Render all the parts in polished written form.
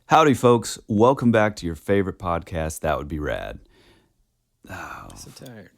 Howdy, folks. Welcome back to your favorite podcast, That Would Be Rad. Oh. So tired.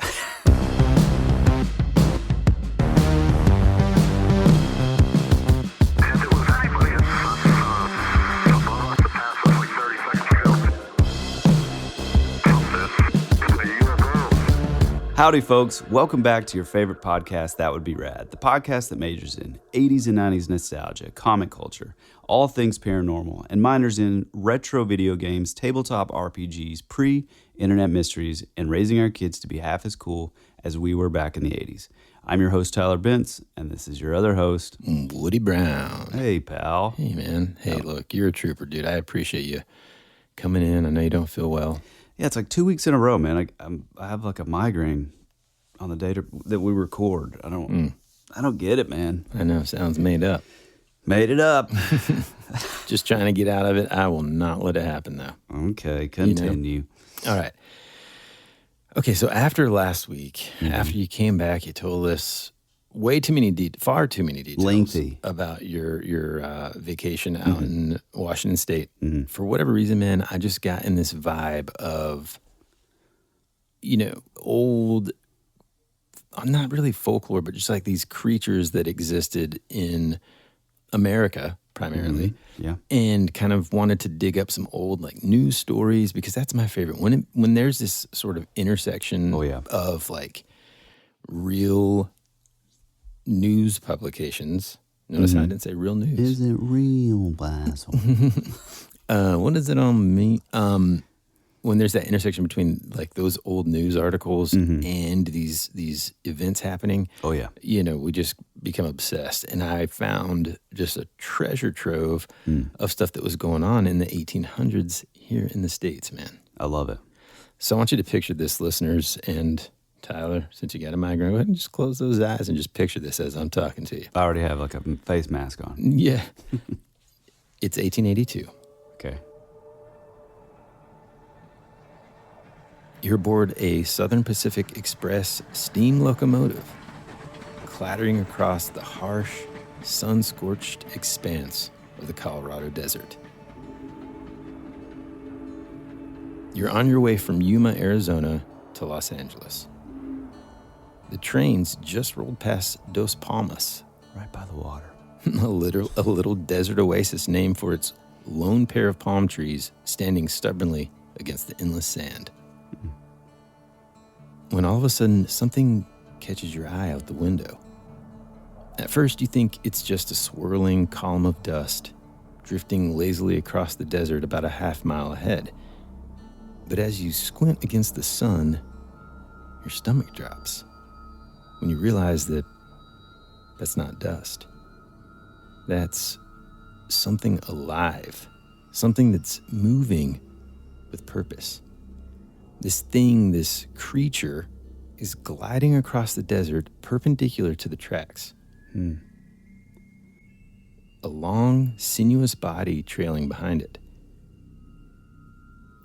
Howdy, folks. Welcome back to your favorite podcast, That Would Be Rad, the podcast that majors in 80s and 90s nostalgia, comic culture, all things paranormal, and minors in retro video games, tabletop RPGs, pre-internet mysteries, and raising our kids to be half as cool as we were back in the 80s. I'm your host, Tyler Bentz, and this is your other host, Woody Brown. Hey, pal. Hey, man. Hey, look, you're a trooper, dude. I appreciate you coming in. I know you don't feel well. Yeah, it's like 2 weeks in a row, man. I have like a migraine on the day that we record. I don't get it, man. I know, sounds made up. Made it up. Just trying to get out of it. I will not let it happen, though. Okay, continue. All right. Okay, so after last week, after you came back, you told us far too many details. Lengthy. About your vacation out in Washington State. For whatever reason, man, I just got in this vibe of, old, not really folklore, but just like these creatures that existed in America primarily. Yeah. And kind of wanted to dig up some old like news stories, because that's my favorite. When there's this sort of intersection of like real news publications. Notice how I didn't say real news. Is it real, Basil? What does it all mean? When there's that intersection between like those old news articles and these events happening. Oh, yeah. We just become obsessed. And I found just a treasure trove of stuff that was going on in the 1800s here in the States, man. I love it. So I want you to picture this, listeners, and Tyler, since you got a migraine, go ahead and just close those eyes and just picture this as I'm talking to you. I already have like a face mask on. Yeah. It's 1882. Okay. You're aboard a Southern Pacific Express steam locomotive, clattering across the harsh, sun-scorched expanse of the Colorado Desert. You're on your way from Yuma, Arizona to Los Angeles. The trains just rolled past Dos Palmas, Right by the water. a little desert oasis named for its lone pair of palm trees standing stubbornly against the endless sand. When all of a sudden, something catches your eye out the window. At first, you think it's just a swirling column of dust drifting lazily across the desert about a half-mile ahead. But as you squint against the sun, your stomach drops when you realize that that's not dust. That's something alive, something that's moving with purpose. This thing, this creature, is gliding across the desert perpendicular to the tracks. A long, sinuous body trailing behind it.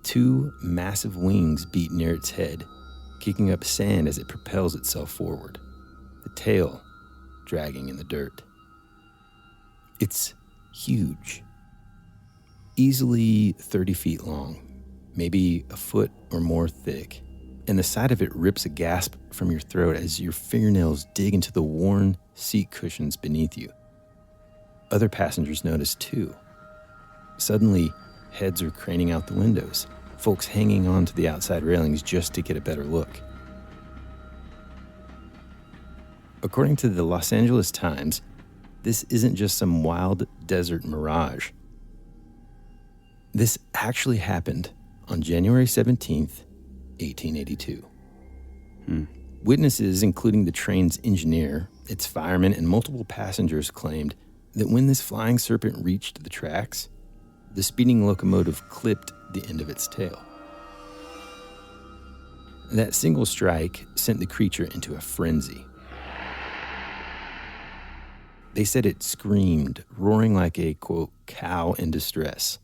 Two massive wings beat near its head, kicking up sand as it propels itself forward, the tail dragging in the dirt. It's huge, easily 30 feet long, maybe a foot or more thick, and the side of it rips a gasp from your throat as your fingernails dig into the worn seat cushions beneath you. Other passengers notice too. Suddenly, heads are craning out the windows, folks hanging on to the outside railings just to get a better look. According to the Los Angeles Times, this isn't just some wild desert mirage. This actually happened on January 17th, 1882. Witnesses, including the train's engineer, its firemen, and multiple passengers, claimed that when this flying serpent reached the tracks, the speeding locomotive clipped the end of its tail. That single strike sent the creature into a frenzy. They said it screamed, roaring like a, quote, cow in distress.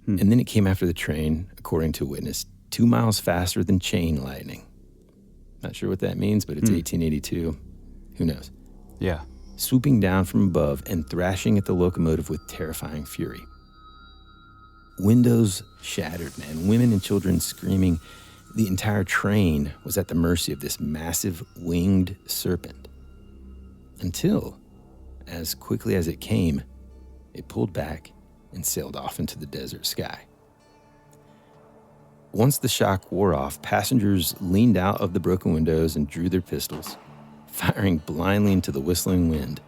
And then it came after the train, according to a witness, 2 miles faster than chain lightning. Not sure what that means, but it's 1882. Who knows? Yeah. Swooping down from above and thrashing at the locomotive with terrifying fury. Windows shattered, man. Women and children screaming. The entire train was at the mercy of this massive winged serpent. Until, as quickly as it came, it pulled back and sailed off into the desert sky. Once the shock wore off, passengers leaned out of the broken windows and drew their pistols, firing blindly into the whistling wind.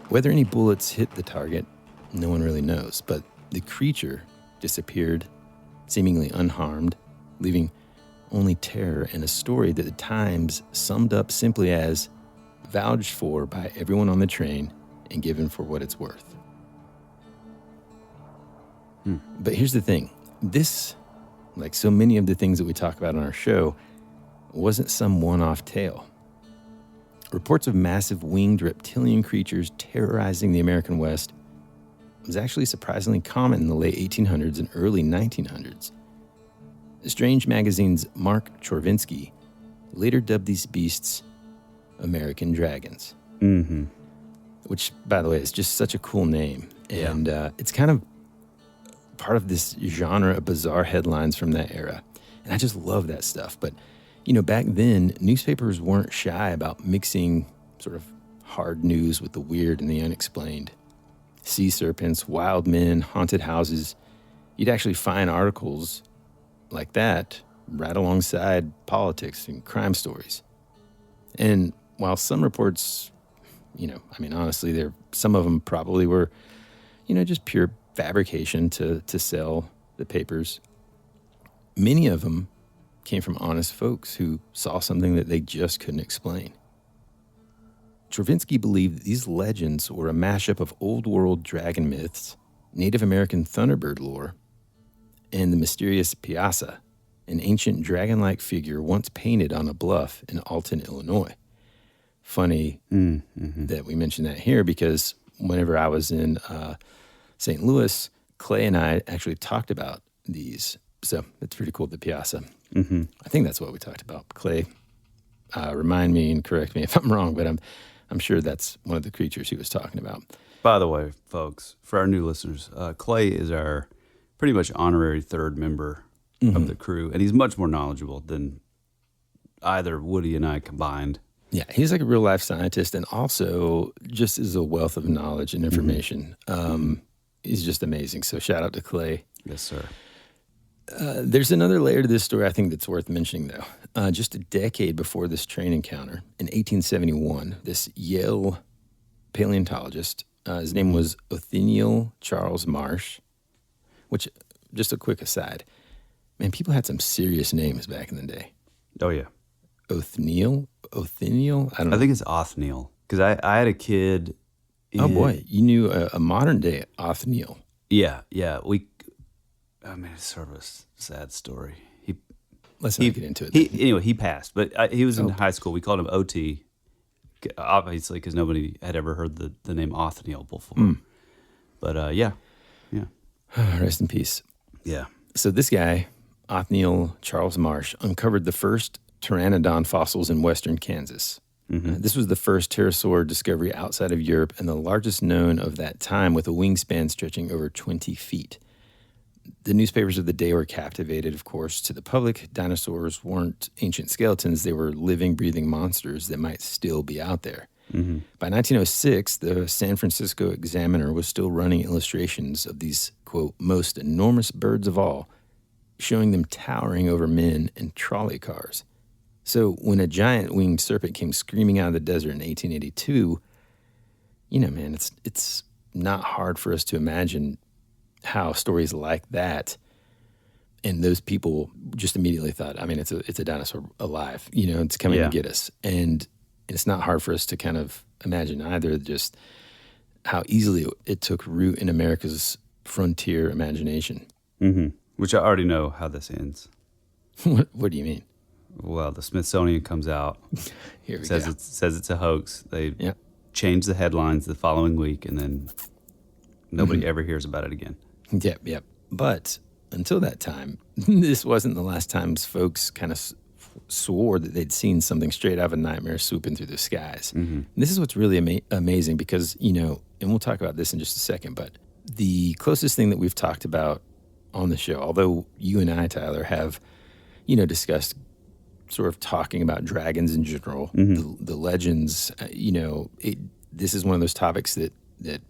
Whether any bullets hit the target, no one really knows, but the creature disappeared, seemingly unharmed, leaving only terror and a story that the Times summed up simply as vouched for by everyone on the train and given for what it's worth. But here's the thing. This, like so many of the things that we talk about on our show, wasn't some one-off tale. Reports of massive winged reptilian creatures terrorizing the American West was actually surprisingly common in the late 1800s and early 1900s. Strange Magazine's Mark Chorvinsky later dubbed these beasts American dragons. Mm-hmm. Which, by the way, is just such a cool name. And it's kind of part of this genre of bizarre headlines from that era. And I just love that stuff. But, you know, back then, newspapers weren't shy about mixing sort of hard news with the weird and the unexplained. Sea serpents, wild men, haunted houses. You'd actually find articles like that right alongside politics and crime stories. And while some reports, you know, I mean, honestly, some of them probably were, you know, just pure fabrication to sell the papers. Many of them came from honest folks who saw something that they just couldn't explain. Chorvinsky believed that these legends were a mashup of old-world dragon myths, Native American Thunderbird lore, and the mysterious Piasa, an ancient dragon-like figure once painted on a bluff in Alton, Illinois. Funny that we mentioned that here because whenever I was in St. Louis, Clay and I actually talked about these. So it's pretty cool, the Piasa. Mm-hmm. I think that's what we talked about. Clay, remind me and correct me if I'm wrong, but I'm sure that's one of the creatures he was talking about. By the way, folks, for our new listeners, Clay is our pretty much honorary third member of the crew, and he's much more knowledgeable than either Woody and I combined. Yeah, he's like a real life scientist and also just is a wealth of knowledge and information. He's just amazing. So shout out to Clay. Yes, sir. There's another layer to this story I think that's worth mentioning, though. Just a decade before this train encounter, in 1871, this Yale paleontologist, his name was Othniel Charles Marsh, which, just a quick aside, man, people had some serious names back in the day. Oh, yeah. Othniel? I don't know. I think it's Othniel, because I had a kid. Oh, boy. You knew a modern-day Othniel. Yeah. I mean, it's sort of a sad story. Let's not get into it. Anyway, he passed, but he was in high school. We called him OT, obviously, because nobody had ever heard the name Othniel before. But yeah. Rest in peace. Yeah. So this guy, Othniel Charles Marsh, uncovered the first pteranodon fossils in western Kansas. This was the first pterosaur discovery outside of Europe and the largest known of that time, with a wingspan stretching over 20 feet. The newspapers of the day were captivated, of course. To the public, dinosaurs weren't ancient skeletons. They were living, breathing monsters that might still be out there. By 1906, the San Francisco Examiner was still running illustrations of these, quote, most enormous birds of all, showing them towering over men and trolley cars. So when a giant winged serpent came screaming out of the desert in 1882, you know, man, it's not hard for us to imagine how stories like that, and those people just immediately thought, I mean, it's a dinosaur alive, you know, it's coming to get us. And it's not hard for us to kind of imagine either just how easily it took root in America's frontier imagination. Which I already know how this ends. What do you mean? Well, the Smithsonian comes out, Here we says go. it's a hoax. They change the headlines the following week, and then nobody ever hears about it again. Yep. But until that time, this wasn't the last time folks kind of swore that they'd seen something straight out of a nightmare swooping through the skies. This is what's really amazing because, you know, and we'll talk about this in just a second, but The closest thing that we've talked about on the show, although you and I, Tyler, have, discussed sort of talking about dragons in general, the legends, this is one of those topics that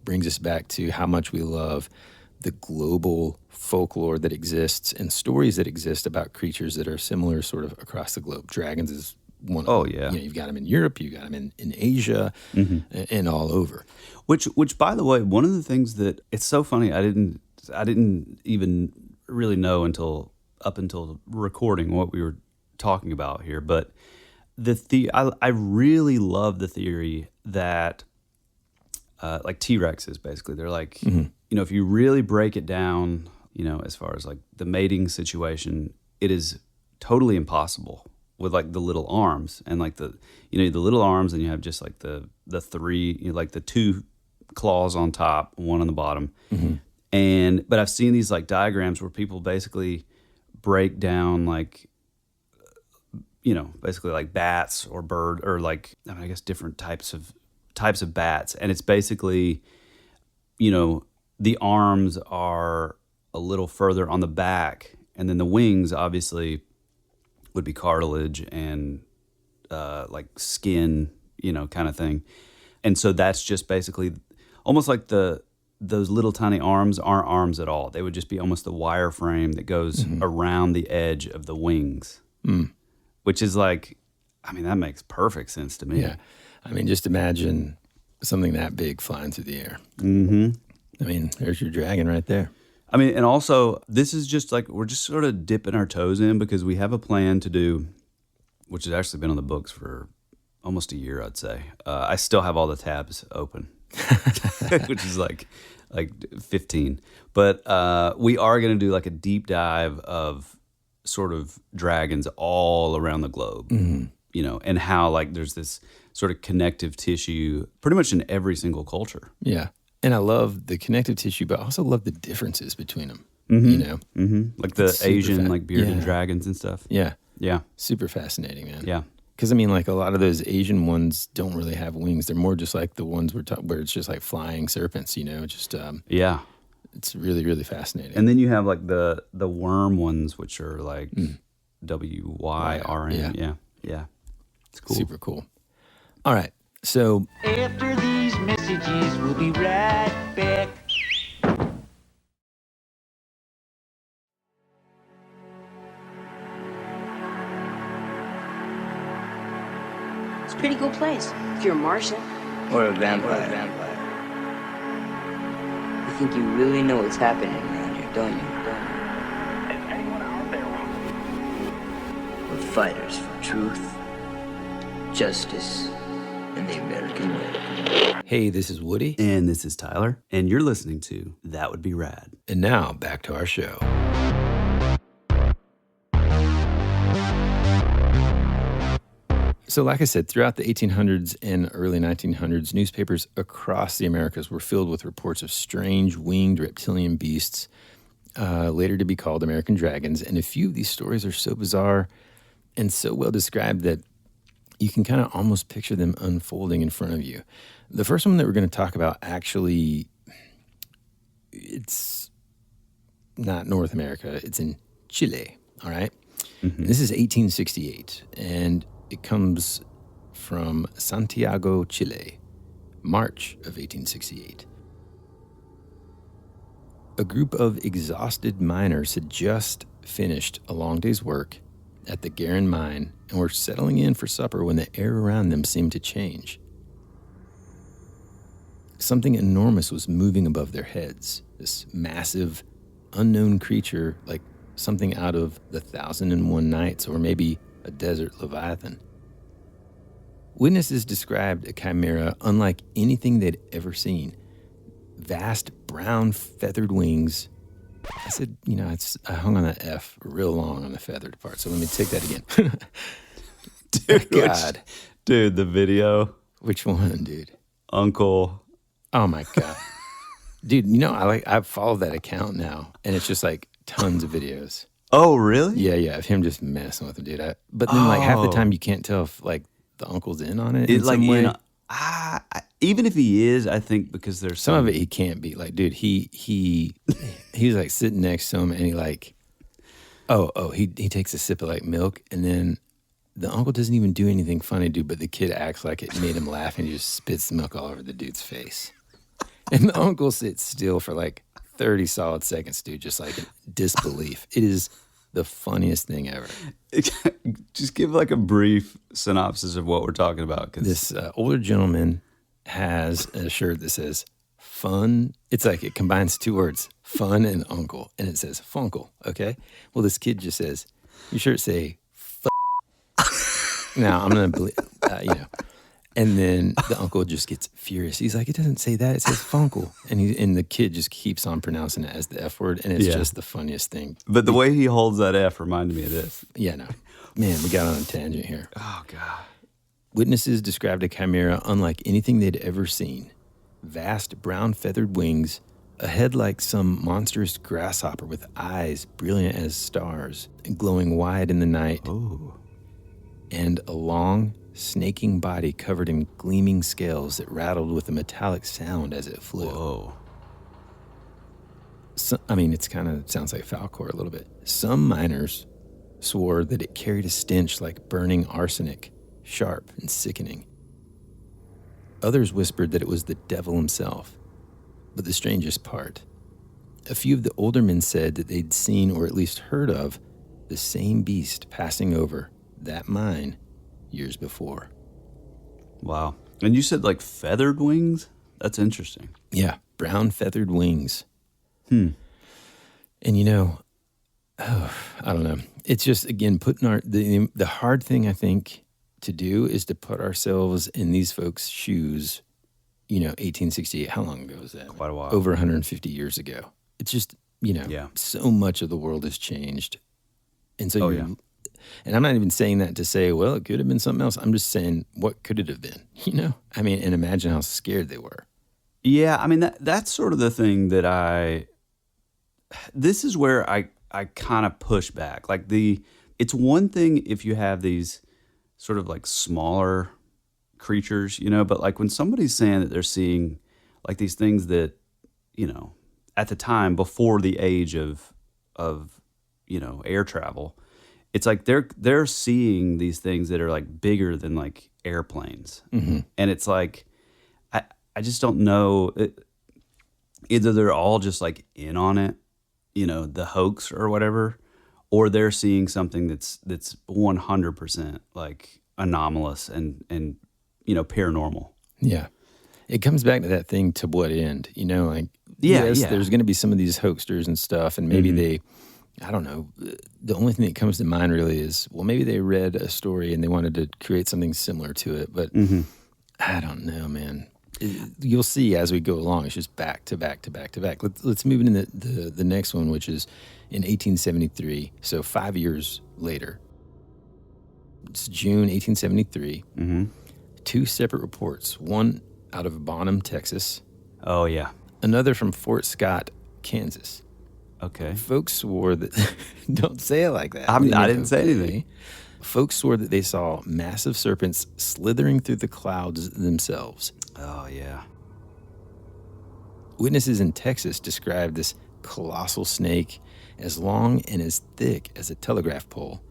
brings us back to how much we love the global folklore that exists and stories that exist about creatures that are similar sort of across the globe. Dragons is one of them. Yeah. You've got them in Europe, you've got them in Asia, and all over. Which, by the way, one of the things that it's so funny, I didn't even really know up until recording what we were talking about here, but I really love the theory that like T-Rexes, basically, they're like, if you really break it down, as far as like the mating situation, it is totally impossible with like the little arms and like the little arms, and you have just like the three, like the two claws on top, one on the bottom. But I've seen these like diagrams where people basically break down like, basically like bats or bird or like, I guess different types of bats. And it's basically, the arms are a little further on the back, and then the wings obviously would be cartilage and like skin, kind of thing. And so that's just basically almost like those little tiny arms aren't arms at all. They would just be almost the wire frame that goes around the edge of the wings, which is like, that makes perfect sense to me. Yeah. Just imagine something that big flying through the air. There's your dragon right there. And also, this is just like, we're just sort of dipping our toes in because we have a plan to do, which has actually been on the books for almost a year, I'd say. I still have all the tabs open, which is like 15. But we are going to do like a deep dive of sort of dragons all around the globe, and how like there's this sort of connective tissue pretty much in every single culture. Yeah. And I love the connective tissue, but I also love the differences between them, Like the Asian, like bearded dragons and stuff. Yeah. Yeah. Super fascinating, man. Yeah. Because, like a lot of those Asian ones don't really have wings. They're more just like the ones where it's just like flying serpents, just... yeah. It's really, really fascinating. And then you have like the worm ones, which are like WYRM. Yeah. It's cool. Super cool. All right. So after these messages, we'll be right back. It's a pretty cool place if you're a Martian. Or a vampire. You think you really know what's happening around here, don't you? Is anyone out there? We're fighters for truth, justice, and the American way. hey, this is Woody. And this is Tyler. And you're listening to That Would Be Rad. And now back to our show. So like I said, throughout the 1800s and early 1900s, newspapers across the Americas were filled with reports of strange winged reptilian beasts, later to be called American dragons. And a few of these stories are so bizarre and so well described that you can kind of almost picture them unfolding in front of you. The first one that we're going to talk about, actually, it's not North America. It's in Chile, all right? Mm-hmm. This is 1868, and it comes from Santiago, Chile, March of 1868. A group of exhausted miners had just finished a long day's work at the Garin mine and were settling in for supper when the air around them seemed to change. Something enormous was moving above their heads, this massive, unknown creature like something out of the 1001 Nights or maybe a desert leviathan. Witnesses described a chimera unlike anything they'd ever seen. Vast brown feathered wings. I said, I hung on that F real long on the feathered part, so let me take that again. Dude, God. Dude, the video. Which one, dude? Uncle. Oh my God. Dude, I follow that account now, and it's just like tons of videos. Oh, really? Yeah, of him just messing with him, dude. But then like half the time you can't tell if like the uncle's in on it in some way. Yeah. Even if he is, I think because there's Some of it he can't be. Like, dude, he was like sitting next to him and he like, he takes a sip of like milk and then the uncle doesn't even do anything funny, dude, but the kid acts like it made him laugh and he just spits the milk all over the dude's face. And the uncle sits still for like 30 solid seconds, dude, just like in disbelief. It is the funniest thing ever. Just give like a brief synopsis of what we're talking about. This older gentleman has a shirt that says fun. It's like it combines two words, fun and uncle, and it says funkle, okay? Well, this kid just says, your shirt say, now I'm going to, and then the uncle just gets furious. He's like, it doesn't say that. It says funkle. And the kid just keeps on pronouncing it as the F word, and it's just the funniest thing. But the way he holds that F reminded me of this. Yeah, no. Man, we got on a tangent here. Oh, God. Witnesses described a chimera unlike anything they'd ever seen. Vast brown feathered wings, a head like some monstrous grasshopper with eyes brilliant as stars, glowing wide in the night. Oh. And a long, snaking body covered in gleaming scales that rattled with a metallic sound as it flew. Whoa. So, it's kind of sounds like falcor a little bit. Some miners swore that it carried a stench like burning arsenic, sharp and sickening. Others whispered that it was the devil himself. But the strangest part, a few of the older men said that they'd seen or at least heard of the same beast passing over that mine years before. Wow. And you said like feathered wings? That's interesting. Yeah, brown feathered wings. And I don't know. It's just, again, putting the hard thing, I think, to do is to put ourselves in these folks' shoes, 1868. How long ago was that? Quite a while. Over 150 years ago. It's just, so much of the world has changed. And so and I'm not even saying that to say, well, it could have been something else. I'm just saying, what could it have been? And imagine how scared they were. Yeah, that's sort of the thing that this is where I kind of push back. Like it's one thing if you have these sort of like smaller creatures, but like when somebody's saying that they're seeing like these things that, at the time before the age of air travel, it's like they're seeing these things that are like bigger than like airplanes. Mm-hmm. And it's like, I just don't know. Either they're all just like in on it, the hoax or whatever, or they're seeing something that's 100% like anomalous and paranormal. Yeah. It comes back to that thing, to what end, Yes, there's going to be some of these hoaxsters and stuff, and maybe I don't know. The only thing that comes to mind really is, well, maybe they read a story and they wanted to create something similar to it, but I don't know, man. You'll see as we go along. It's just back to back to back to back. Let's move into the next one, which is in 1873. So 5 years later. It's June 1873. Mm-hmm. Two separate reports. One out of Bonham, Texas. Oh, yeah. Another from Fort Scott, Kansas. Okay. Folks swore that... Don't say it like that. I didn't say anything. Folks swore that they saw massive serpents slithering through the clouds themselves. Oh, yeah. Witnesses in Texas described this colossal snake as long and as thick as a telegraph pole,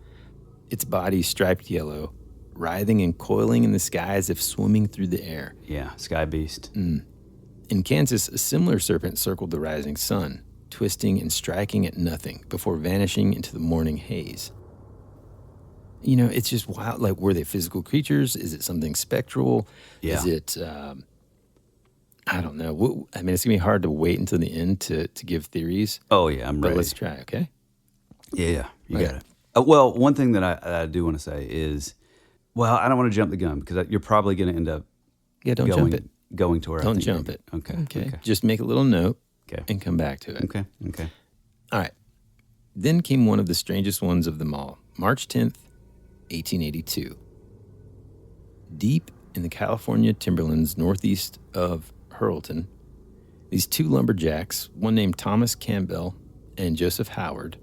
its body striped yellow, writhing and coiling in the sky as if swimming through the air. Yeah, sky beast. In Kansas, a similar serpent circled the rising sun, twisting and striking at nothing before vanishing into the morning haze. It's just wild. Like, were they physical creatures? Is it something spectral? Yeah. Is it, I don't know. It's going to be hard to wait until the end to give theories. Oh, yeah, I'm ready. But let's try, okay? Yeah, you got it. Well, one thing that I do want to say is, well, I don't want to jump the gun because you're probably going to end up going to where Don't jump it. Okay. Just make a little note Okay. and come back to it. Okay. All right. Then came one of the strangest ones of them all. March 10th, 1882. Deep in the California timberlands northeast of Hurlton, these two lumberjacks, one named Thomas Campbell and Joseph Howard,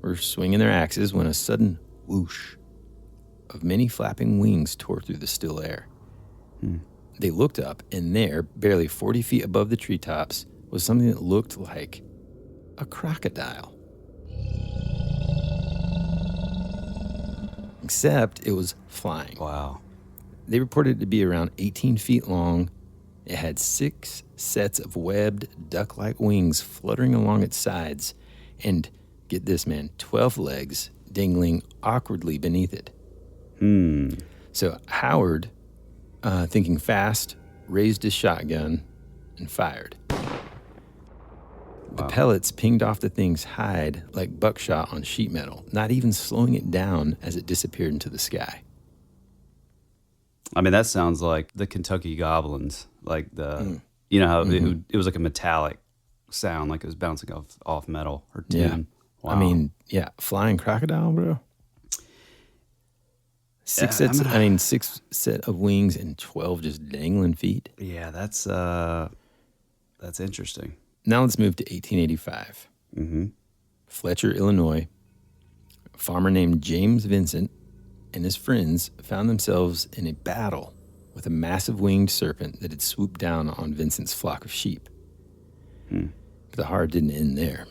were swinging their axes when a sudden whoosh of many flapping wings tore through the still air. They looked up, and there, barely 40 feet above the treetops, was something that looked like a crocodile. Except it was flying. Wow. They reported it to be around 18 feet long. It had 6 sets of webbed, duck-like wings fluttering along its sides, and, get this, man, 12 legs dangling awkwardly beneath it. So Howard, thinking fast, raised his shotgun and fired. The pellets pinged off the thing's hide like buckshot on sheet metal, not even slowing it down as it disappeared into the sky. I mean, that sounds like the Kentucky Goblins, like the, you know, how it was like a metallic sound, like it was bouncing off metal or tin. Yeah. Wow. I mean, yeah, flying crocodile, bro. 6 sets, 6 set of wings and 12 just dangling feet. Yeah, that's interesting. Now let's move to 1885. Fletcher, Illinois. A farmer named James Vincent and his friends found themselves in a battle with a massive winged serpent that had swooped down on Vincent's flock of sheep. But the horror didn't end there.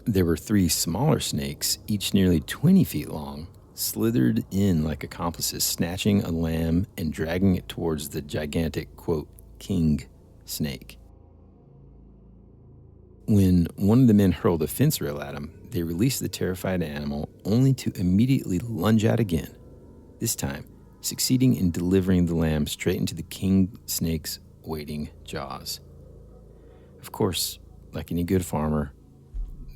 There were 3 smaller snakes, each nearly 20 feet long, slithered in like accomplices, snatching a lamb and dragging it towards the gigantic, quote, king snake. When one of the men hurled a fence rail at him, they released the terrified animal only to immediately lunge out again, this time succeeding in delivering the lamb straight into the king snake's waiting jaws. Of course, like any good farmer,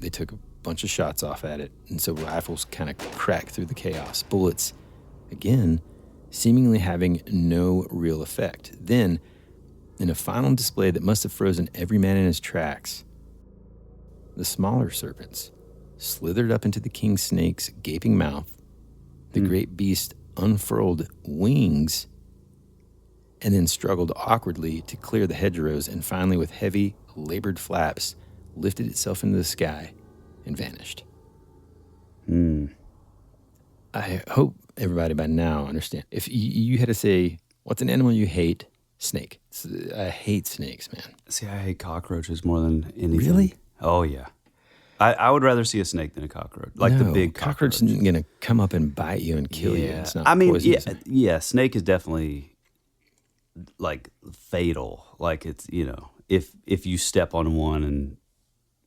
they took a bunch of shots off at it, and so rifles kind of cracked through the chaos. Bullets, again, seemingly having no real effect. Then, in a final display that must have frozen every man in his tracks, the smaller serpents slithered up into the king snake's gaping mouth. The great beast unfurled wings and then struggled awkwardly to clear the hedgerows, and finally, with heavy, labored flaps, lifted itself into the sky and vanished. I hope everybody by now understands. If you had to say, what's an animal you hate? Snake. I hate snakes, man. See, I hate cockroaches more than anything. Really? Oh, yeah. I would rather see a snake than a cockroach. Like the big cockroach. Cockroach isn't going to come up and bite you and kill you. It's not poisonous. Yeah, snake is definitely like fatal. Like it's, you know, if you step on one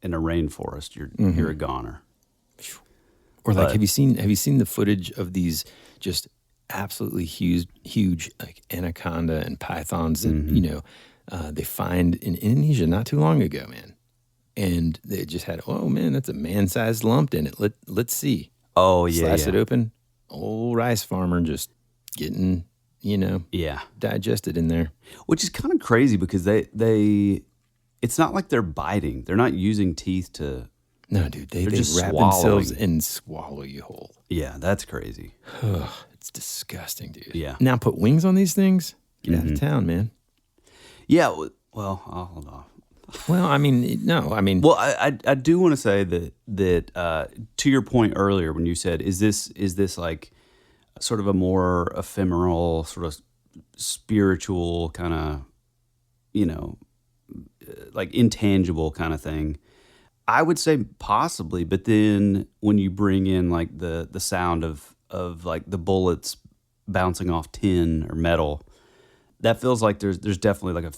in a rainforest, you're a goner. Or like, have you seen the footage of these just absolutely huge like anaconda and pythons that they find in Indonesia not too long ago, man? And they just had, oh man, that's a man-sized lump in it. Let's see. Oh yeah, slice it open. Old rice farmer just getting, digested in there. Which is kind of crazy because they it's not like they're biting. They're not using teeth to. No, dude, they just wrap swallowing themselves and swallow you whole. Yeah, that's crazy. It's disgusting, dude. Yeah. Now put wings on these things. Get out of town, man. Yeah. Well, I'll hold on. Well, I mean, no, I mean. Well, I do want to say that to your point earlier when you said, is this like sort of a more ephemeral, sort of spiritual kind of, like intangible kind of thing? I would say possibly, but then when you bring in like the sound of like the bullets bouncing off tin or metal, that feels like there's definitely like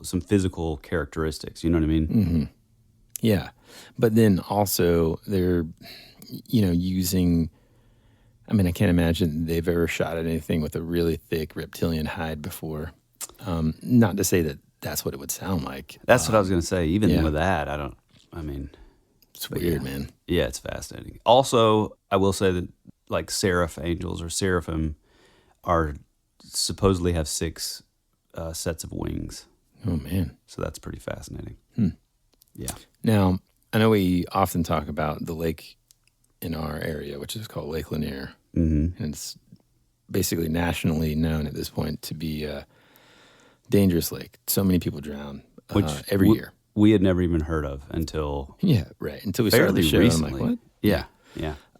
some physical characteristics. You know what I mean? Mm-hmm. Yeah, but then also they're, using. I mean, I can't imagine they've ever shot at anything with a really thick reptilian hide before. Not to say that that's what it would sound like. That's what I was going to say. Even with that, it's weird, man. Yeah, it's fascinating. Also, I will say that like seraph angels or seraphim are supposedly have 6 sets of wings. Oh, man. So that's pretty fascinating. Yeah. Now, I know we often talk about the lake in our area, which is called Lake Lanier. Mm-hmm. And it's basically nationally known at this point to be a dangerous lake. So many people drown every year. We had never even heard of until... Yeah, right. Until we started the show. Recently. I'm like, what? Yeah.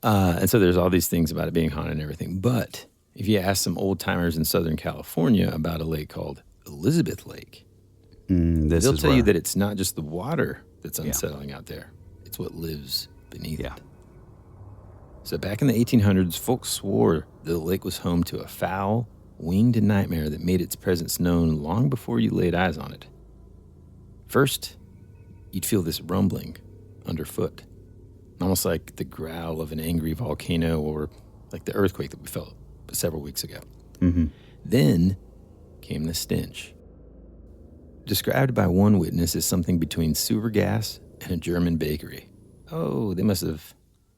And so there's all these things about it being haunted and everything. But if you ask some old timers in Southern California about a lake called Elizabeth Lake. They'll tell you that it's not just the water that's unsettling out there. It's what lives beneath it. So back in the 1800s, folks swore the lake was home to a foul, winged nightmare that made its presence known long before you laid eyes on it. First, you'd feel this rumbling underfoot, almost like the growl of an angry volcano or like the earthquake that we felt several weeks ago. Then came the stench, described by one witness as something between sewer gas and a German bakery. Oh, they must have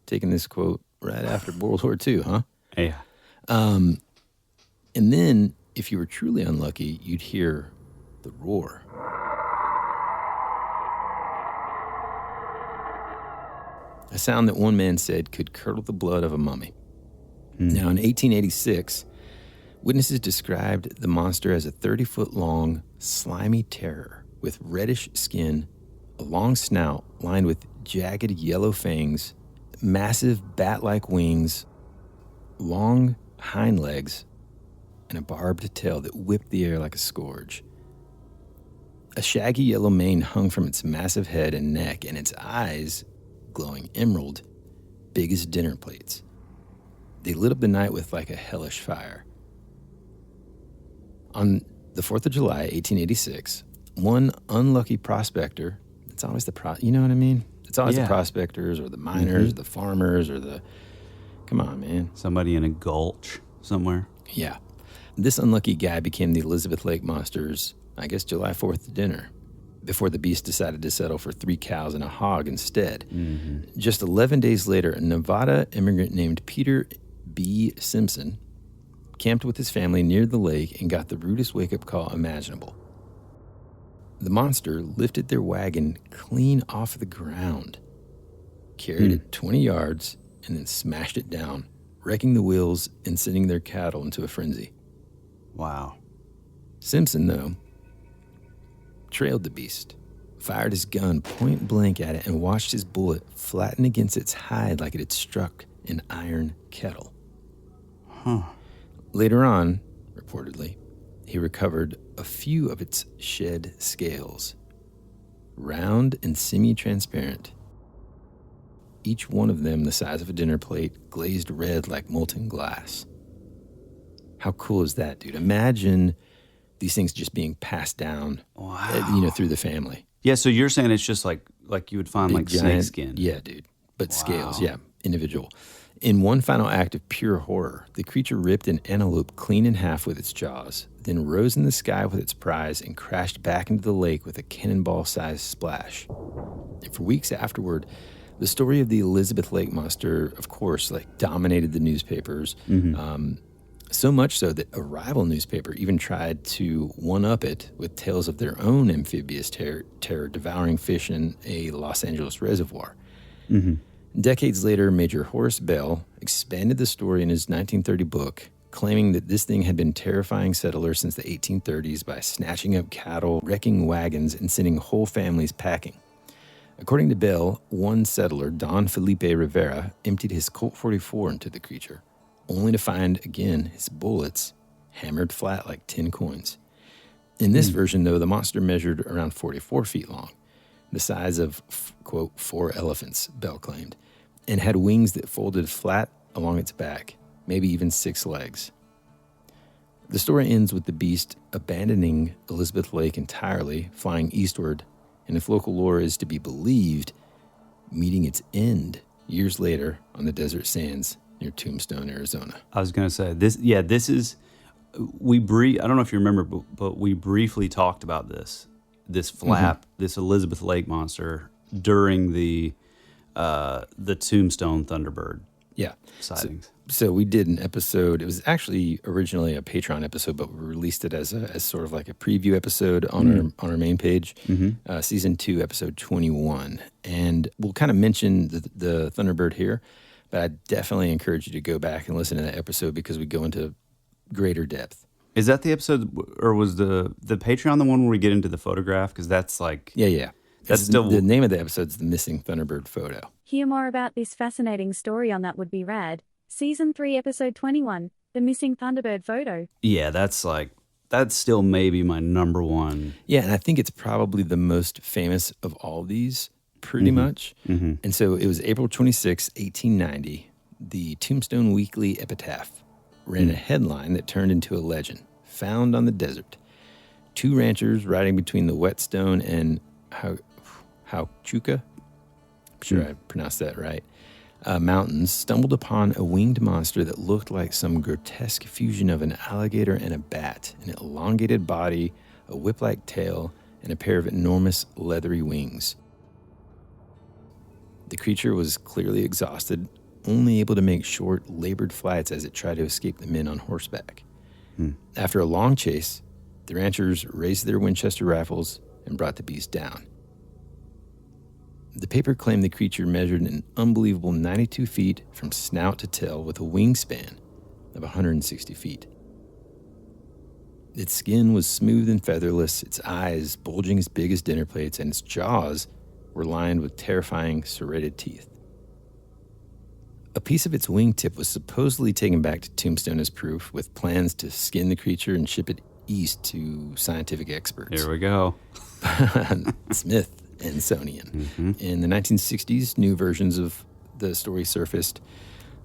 taken this quote right after World War II, huh? Yeah. And then, if you were truly unlucky, you'd hear the roar. A sound that one man said could curdle the blood of a mummy. Now, in 1886, witnesses described the monster as a 30-foot-long, slimy terror with reddish skin, a long snout lined with jagged yellow fangs, massive bat-like wings, long hind legs, and a barbed tail that whipped the air like a scourge. A shaggy yellow mane hung from its massive head and neck, and its eyes, glowing emerald, big as dinner plates. They lit up the night with like a hellish fire. On the 4th of July, 1886, one unlucky prospector, it's always you know what I mean? It's always the prospectors or the miners, the farmers, or come on, man. Somebody in a gulch somewhere. Yeah. This unlucky guy became the Elizabeth Lake Monster's, I guess, July 4th dinner, before the beast decided to settle for 3 cows and a hog instead. Just 11 days later, a Nevada immigrant named Peter B. Simpson camped with his family near the lake and got the rudest wake-up call imaginable. The monster lifted their wagon clean off the ground, carried it 20 yards, and then smashed it down, wrecking the wheels and sending their cattle into a frenzy. Wow. Simpson, though, trailed the beast, fired his gun point blank at it, and watched his bullet flatten against its hide like it had struck an iron kettle. Later on, reportedly, he recovered a few of its shed scales, round and semi-transparent, each one of them the size of a dinner plate, glazed red like molten glass. How cool is that, dude? Imagine these things just being passed down, through the family. Yeah, so you're saying it's just like you would find Big, snake giant, skin. Yeah, dude. But scales, individual. In one final act of pure horror, the creature ripped an antelope clean in half with its jaws, then rose in the sky with its prize and crashed back into the lake with a cannonball-sized splash. And for weeks afterward, the story of the Elizabeth Lake Monster, of course, dominated the newspapers. So much so that a rival newspaper even tried to one-up it with tales of their own amphibious terror devouring fish in a Los Angeles reservoir. Decades later, Major Horace Bell expanded the story in his 1930 book, claiming that this thing had been terrifying settlers since the 1830s by snatching up cattle, wrecking wagons, and sending whole families packing. According to Bell, one settler, Don Felipe Rivera, emptied his Colt 44 into the creature, only to find, again, his bullets hammered flat like tin coins. In this version, though, the monster measured around 44 feet long, the size of, quote, 4 elephants, Bell claimed, and had wings that folded flat along its back, maybe even 6 legs. The story ends with the beast abandoning Elizabeth Lake entirely, flying eastward, and if local lore is to be believed, meeting its end years later on the desert sands near Tombstone, Arizona. I was going to say, this is, I don't know if you remember, but we briefly talked about this flap, this Elizabeth Lake Monster during the Tombstone Thunderbird sightings. So we did an episode. It was actually originally a Patreon episode, but we released it as sort of like a preview episode on our main page, season 2, episode 21. And we'll kind of mention the Thunderbird here, but I definitely encourage you to go back and listen to that episode because we go into greater depth. Is that the episode, or was the Patreon the one where we get into the photograph? Because that's like... Yeah. That's still... The name of the episode is The Missing Thunderbird Photo. Hear more about this fascinating story on That Would Be Rad, Season 3, Episode 21, The Missing Thunderbird Photo. Yeah, that's like... that's still maybe my number one. Yeah, and I think it's probably the most famous of all these, pretty much. And so it was April 26, 1890. The Tombstone Weekly Epitaph ran a headline that turned into a legend. Found on the desert. 2 ranchers riding between the Whetstone and Hauchuca, I'm sure I pronounced that right, mountains, stumbled upon a winged monster that looked like some grotesque fusion of an alligator and a bat, an elongated body, a whip-like tail, and a pair of enormous leathery wings. The creature was clearly exhausted, only able to make short, labored flights as it tried to escape the men on horseback. After a long chase, the ranchers raised their Winchester rifles and brought the beast down. The paper claimed the creature measured an unbelievable 92 feet from snout to tail with a wingspan of 160 feet. Its skin was smooth and featherless, its eyes bulging as big as dinner plates, and its jaws were lined with terrifying serrated teeth. A piece of its wingtip was supposedly taken back to Tombstone as proof, with plans to skin the creature and ship it east to scientific experts. Here we go. Smith and Sonian. In the 1960s, new versions of the story surfaced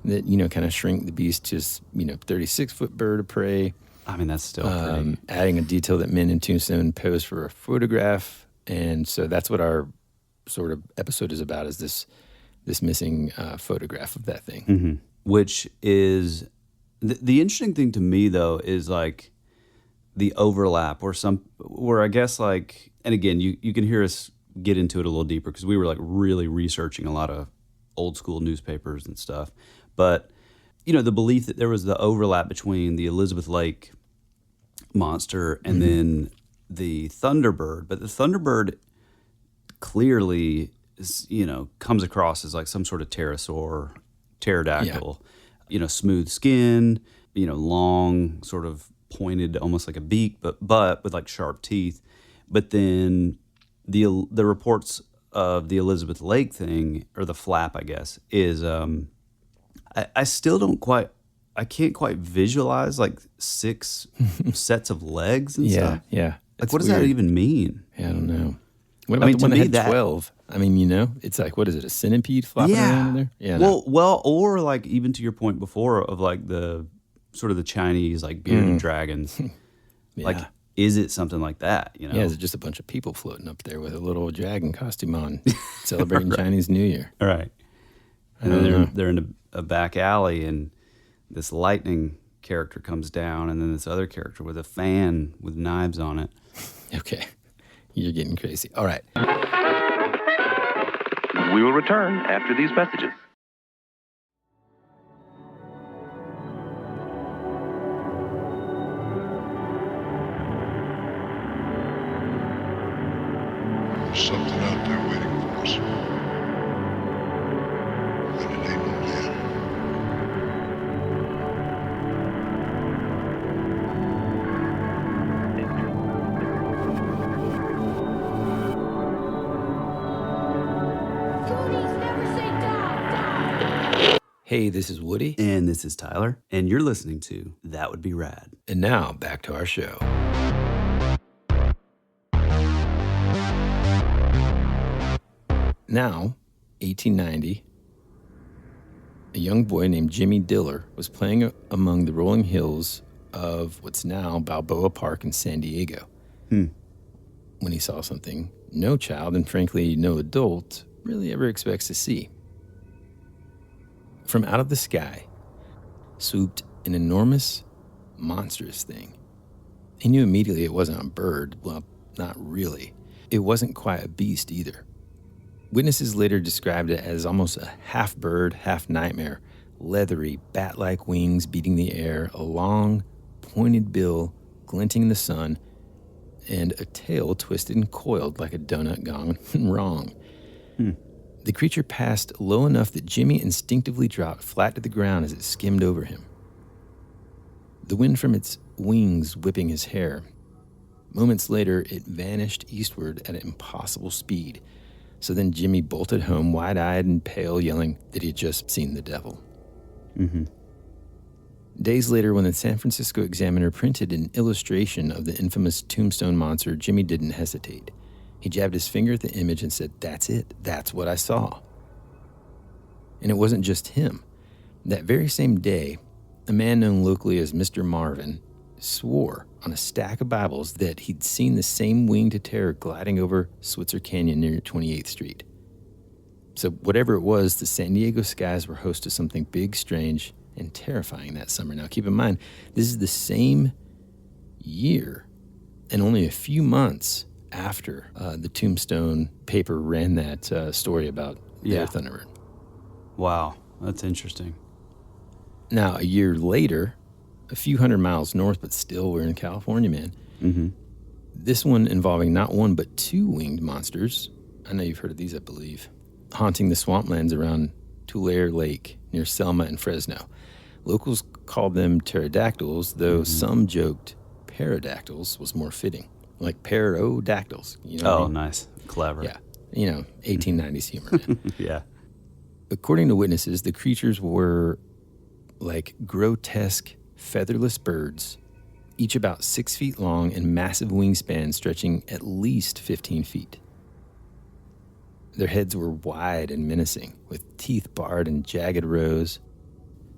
that, kind of shrink the beast to, 36-foot bird of prey. I mean, that's still pretty. Adding a detail that men in Tombstone posed for a photograph. And so that's what our sort of episode is about, is this missing photograph of that thing. Which is, the interesting thing to me, though, is like the overlap where I guess like, and again, you can hear us get into it a little deeper because we were like really researching a lot of old school newspapers and stuff. But, the belief that there was the overlap between the Elizabeth Lake monster and then the Thunderbird. But the Thunderbird clearly is, comes across as like some sort of pterosaur, pterodactyl, smooth skin, long sort of pointed, almost like a beak, but with like sharp teeth. But then the reports of the Elizabeth Lake thing, or the flap, I guess, is I still I can't quite visualize like 6 sets of legs and stuff. Yeah. Like, what does that even mean? Yeah, I don't know. What about the one that had 12? I mean, it's like, what is it, a centipede flopping around in there? Yeah. Well, or like even to your point before of like the sort of the Chinese like bearded dragons. Like, is it something like that? Yeah, is it just a bunch of people floating up there with a little dragon costume on, celebrating Chinese New Year? All right. And then they're in a back alley, and this lightning character comes down, and then this other character with a fan with knives on it. Okay. You're getting crazy. All right. We will return after these messages. There's something out there waiting for us. And it ain't no dead. Hey, this is Woody. And this is Tyler. And you're listening to That Would Be Rad. And now, back to our show. Now, 1890, a young boy named Jimmy Diller was playing among the rolling hills of what's now Balboa Park in San Diego. When he saw something no child, and frankly no adult, really ever expects to see. From out of the sky swooped an enormous, monstrous thing. He knew immediately it wasn't a bird. Well, not really. It wasn't quite a beast either. Witnesses later described it as almost a half bird, half nightmare, leathery, bat-like wings beating the air, a long, pointed bill glinting in the sun, and a tail twisted and coiled like a donut gone wrong. The creature passed low enough that Jimmy instinctively dropped flat to the ground as it skimmed over him. The wind from its wings whipping his hair. Moments later, it vanished eastward at an impossible speed. So then Jimmy bolted home, wide-eyed and pale, yelling that he had just seen the devil. Days later, when the San Francisco Examiner printed an illustration of the infamous Tombstone monster, Jimmy didn't hesitate. He jabbed his finger at the image and said, "That's it. That's what I saw." And it wasn't just him. That very same day, a man known locally as Mr. Marvin swore on a stack of Bibles that he'd seen the same winged terror gliding over Switzer Canyon near 28th Street. So whatever it was, the San Diego skies were host to something big, strange, and terrifying that summer. Now, keep in mind, this is the same year and only a few months after the Tombstone paper ran that story about their Thunderbird. Wow, that's interesting. Now, a year later, a few hundred miles north, but still we're in California, man. Mm-hmm. This one involving not one, but two winged monsters. I know you've heard of these, I believe. Haunting the swamplands around Tulare Lake near Selma and Fresno. Locals called them pterodactyls, though some joked pair-odactyls was more fitting. Like pair-odactyls. You know what I mean? Nice. Clever. Yeah. 1890s humor, man. Yeah. According to witnesses, the creatures were like grotesque, featherless birds, each about 6 feet long and massive wingspans stretching at least 15 feet. Their heads were wide and menacing, with teeth barred in jagged rows,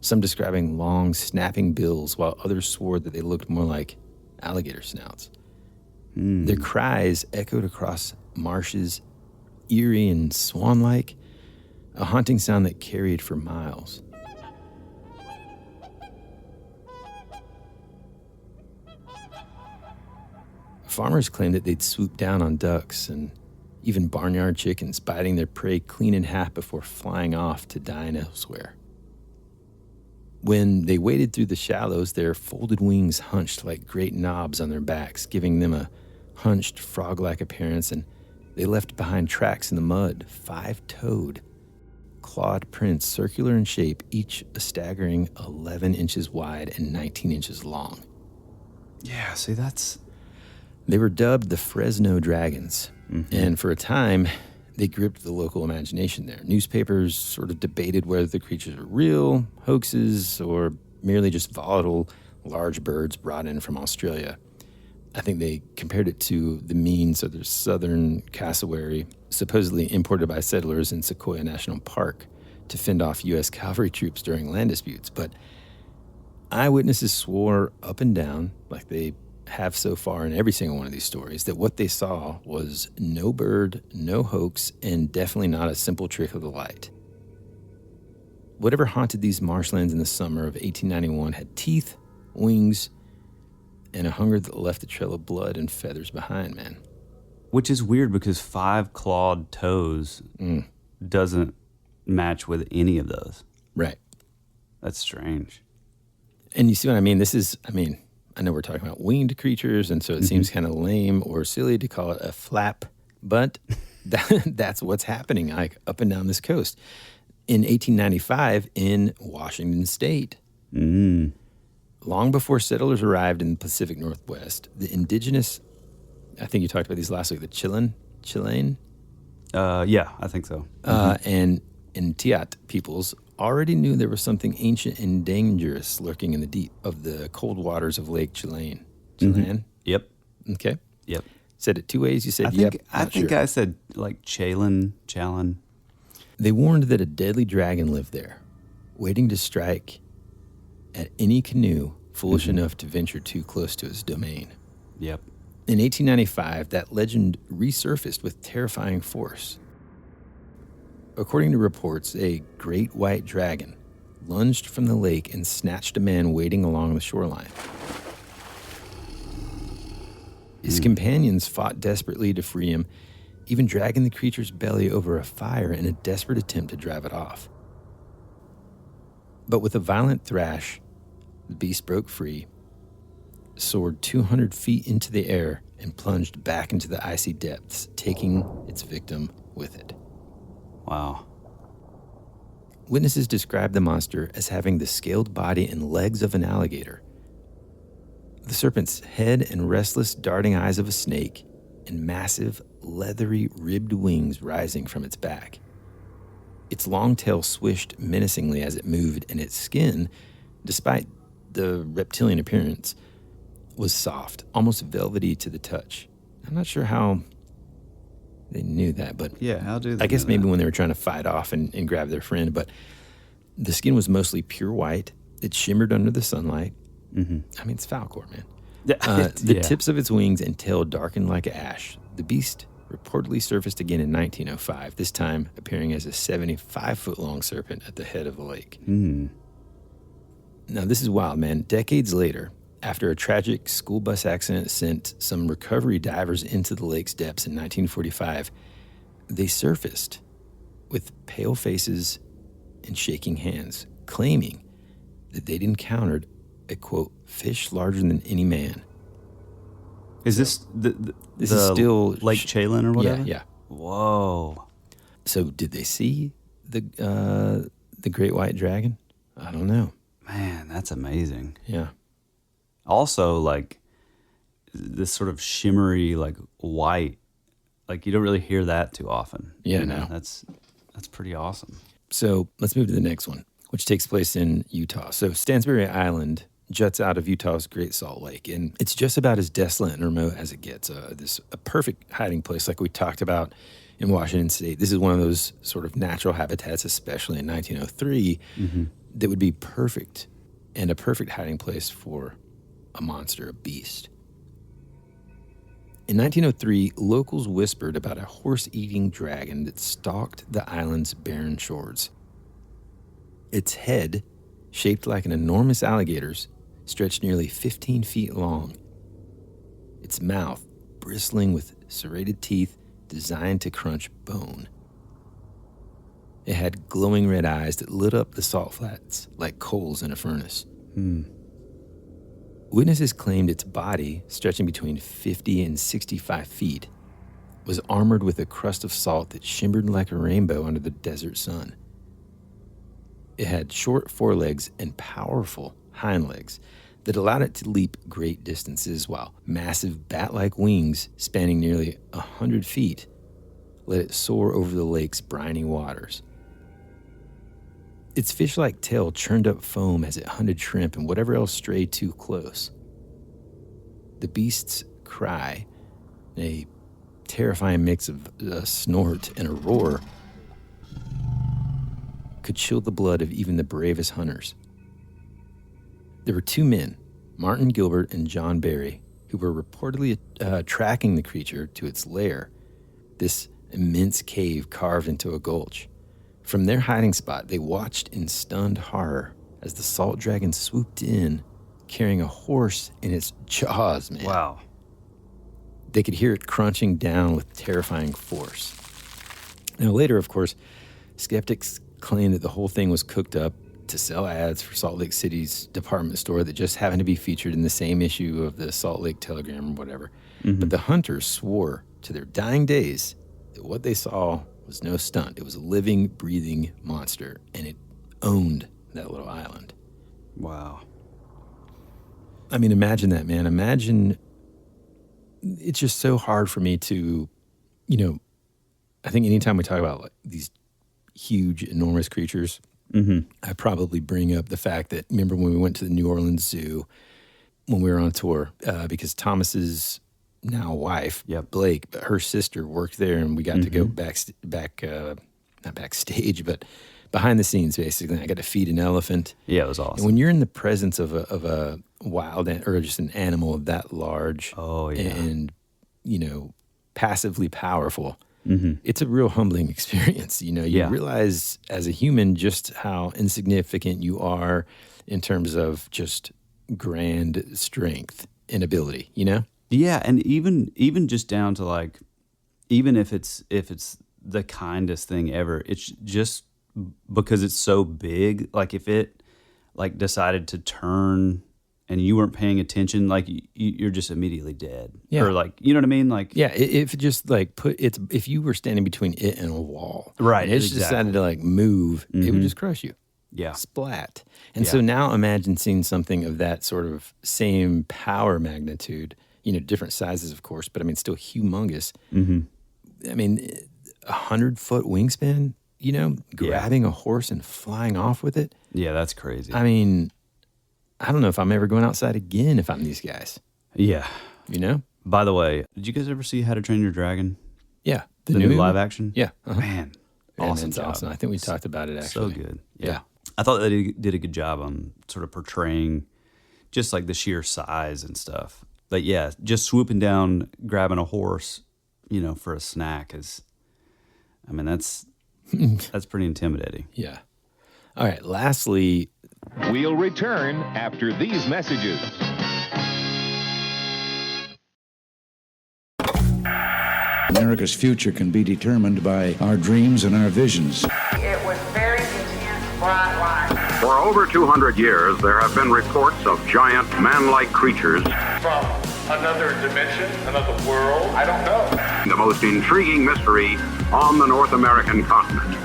some describing long, snapping bills, while others swore that they looked more like alligator snouts. Their cries echoed across marshes, eerie and swan-like, a haunting sound that carried for miles. Farmers claimed that they'd swoop down on ducks and even barnyard chickens, biting their prey clean in half before flying off to dine elsewhere. When they waded through the shallows, their folded wings hunched like great knobs on their backs, giving them a hunched, frog-like appearance, and they left behind tracks in the mud, 5-toed, clawed prints, circular in shape, each a staggering 11 inches wide and 19 inches long. Yeah, see, that's... They were dubbed the Fresno Dragons, and for a time, they gripped the local imagination there. Newspapers sort of debated whether the creatures were real, hoaxes, or merely just volatile, large birds brought in from Australia. I think they compared it to the means of the southern cassowary, supposedly imported by settlers in Sequoia National Park to fend off U.S. cavalry troops during land disputes. But eyewitnesses swore up and down, like they have so far in every single one of these stories, that what they saw was no bird, no hoax, and definitely not a simple trick of the light. Whatever haunted these marshlands in the summer of 1891 had teeth, wings, and a hunger that left a trail of blood and feathers behind, man. Which is weird because 5 clawed toes doesn't match with any of those. Right. That's strange. And you see what I mean? I know we're talking about winged creatures, and so it seems kind of lame or silly to call it a flap, but that's what's happening like up and down this coast. In 1895 in Washington State, long before settlers arrived in the Pacific Northwest, the Indigenous, I think you talked about these last week, the Chilean? Yeah, I think so. And Tiat peoples already knew there was something ancient and dangerous lurking in the deep of the cold waters of Lake Chilean. Chilean? Yep. Okay. Yep. Said it 2 ways. You said I think I said like Chalin. They warned that a deadly dragon lived there, waiting to strike at any canoe foolish enough to venture too close to its domain. Yep. In 1895, that legend resurfaced with terrifying force. According to reports, a great white dragon lunged from the lake and snatched a man waiting along the shoreline. His companions fought desperately to free him, even dragging the creature's belly over a fire in a desperate attempt to drive it off. But with a violent thrash, the beast broke free, soared 200 feet into the air, and plunged back into the icy depths, taking its victim with it. Wow. Witnesses described the monster as having the scaled body and legs of an alligator, the serpent's head and restless, darting eyes of a snake, and massive, leathery, ribbed wings rising from its back. Its long tail swished menacingly as it moved, and its skin, despite the reptilian appearance was soft, almost velvety to the touch. I'm not sure how they knew that, but Yeah, how do they I guess know maybe that? when they were trying to fight off and grab their friend. But the skin was mostly pure white. It shimmered under the sunlight. Mm-hmm. I mean, it's folklore, man. Yeah, The tips of its wings and tail darkened like ash. The beast reportedly surfaced again in 1905, this time appearing as a 75-foot-long serpent at the head of the lake. Mm. Now, this is wild, man. Decades later, after a tragic school bus accident sent some recovery divers into the lake's depths in 1945, they surfaced with pale faces and shaking hands, claiming that they'd encountered a, quote, fish larger than any man. Is this This is still Lake Chalin or whatever? Yeah. Whoa. So did they see the great white dragon? I don't know. Man, that's amazing. Yeah. Also, like, this sort of shimmery, like, white, like, you don't really hear that too often. Yeah, You know, no. That's pretty awesome. So let's move to the next one, which takes place in Utah. So Stansbury Island juts out of Utah's Great Salt Lake, and it's just about as desolate and remote as it gets. A perfect hiding place, like we talked about in Washington State. This is one of those sort of natural habitats, especially in 1903, that would be perfect, and a perfect hiding place for a monster, a beast. In 1903, locals whispered about a horse-eating dragon that stalked the island's barren shores. Its head, shaped like an enormous alligator's, stretched nearly 15 feet long. Its mouth bristling with serrated teeth designed to crunch bone. It had glowing red eyes that lit up the salt flats like coals in a furnace. Witnesses claimed its body, stretching between 50 and 65 feet, was armored with a crust of salt that shimmered like a rainbow under the desert sun. It had short forelegs and powerful hind legs that allowed it to leap great distances, while massive bat-like wings spanning nearly 100 feet let it soar over the lake's briny waters. Its fish-like tail churned up foam as it hunted shrimp and whatever else strayed too close. The beast's cry, a terrifying mix of a snort and a roar, could chill the blood of even the bravest hunters. There were two men, Martin Gilbert and John Barry, who were reportedly tracking the creature to its lair, this immense cave carved into a gulch. From their hiding spot, they watched in stunned horror as the salt dragon swooped in, carrying a horse in its jaws, man. Wow. They could hear it crunching down with terrifying force. Now, later, of course, skeptics claimed that the whole thing was cooked up to sell ads for Salt Lake City's department store that just happened to be featured in the same issue of the Salt Lake Telegram or whatever. But the hunters swore to their dying days that what they saw was no stunt. It was a living, breathing monster, and it owned that little island. Wow. I mean, imagine that, man. Imagine, it's just so hard for me to, I think anytime we talk about like these huge, enormous creatures, I probably bring up the fact that, remember when we went to the New Orleans Zoo when we were on tour, because Thomas's now wife, Blake, but her sister worked there, and we got to go not backstage, but behind the scenes, basically. I got to feed an elephant. Yeah, it was awesome. And when you're in the presence of a wild or just an animal that large, and passively powerful, it's a real humbling experience. You realize as a human just how insignificant you are in terms of just grand strength and ability. Yeah, and even just down to like, even if it's the kindest thing ever, it's just because it's so big. Like if it like decided to turn and you weren't paying attention, like you're just immediately dead. Yeah. Or like, you know what I mean? Like, yeah, if it just like if you were standing between it and a wall, right? And it just decided to like move, it would just crush you. Yeah. Splat. And so now imagine seeing something of that sort of same power magnitude, different sizes, of course, but I mean, still humongous. I mean, 100-foot wingspan, grabbing a horse and flying off with it. Yeah, that's crazy. I mean, I don't know if I'm ever going outside again if I'm these guys. Yeah. You know? By the way, did you guys ever see How to Train Your Dragon? Yeah. The new live action? Yeah. Uh-huh. Man, awesome job. Awesome. I think we talked about it actually. So good. Yeah. I thought they did a good job on sort of portraying just like the sheer size and stuff. But yeah, just swooping down, grabbing a horse, for a snack that's pretty intimidating. Yeah. All right. Lastly, We'll return after these messages. America's future can be determined by our dreams and our visions. It was very intense, bright light. For over 200 years, there have been reports of giant man-like creatures. From another dimension, another world, I don't know. The most intriguing mystery on the North American continent.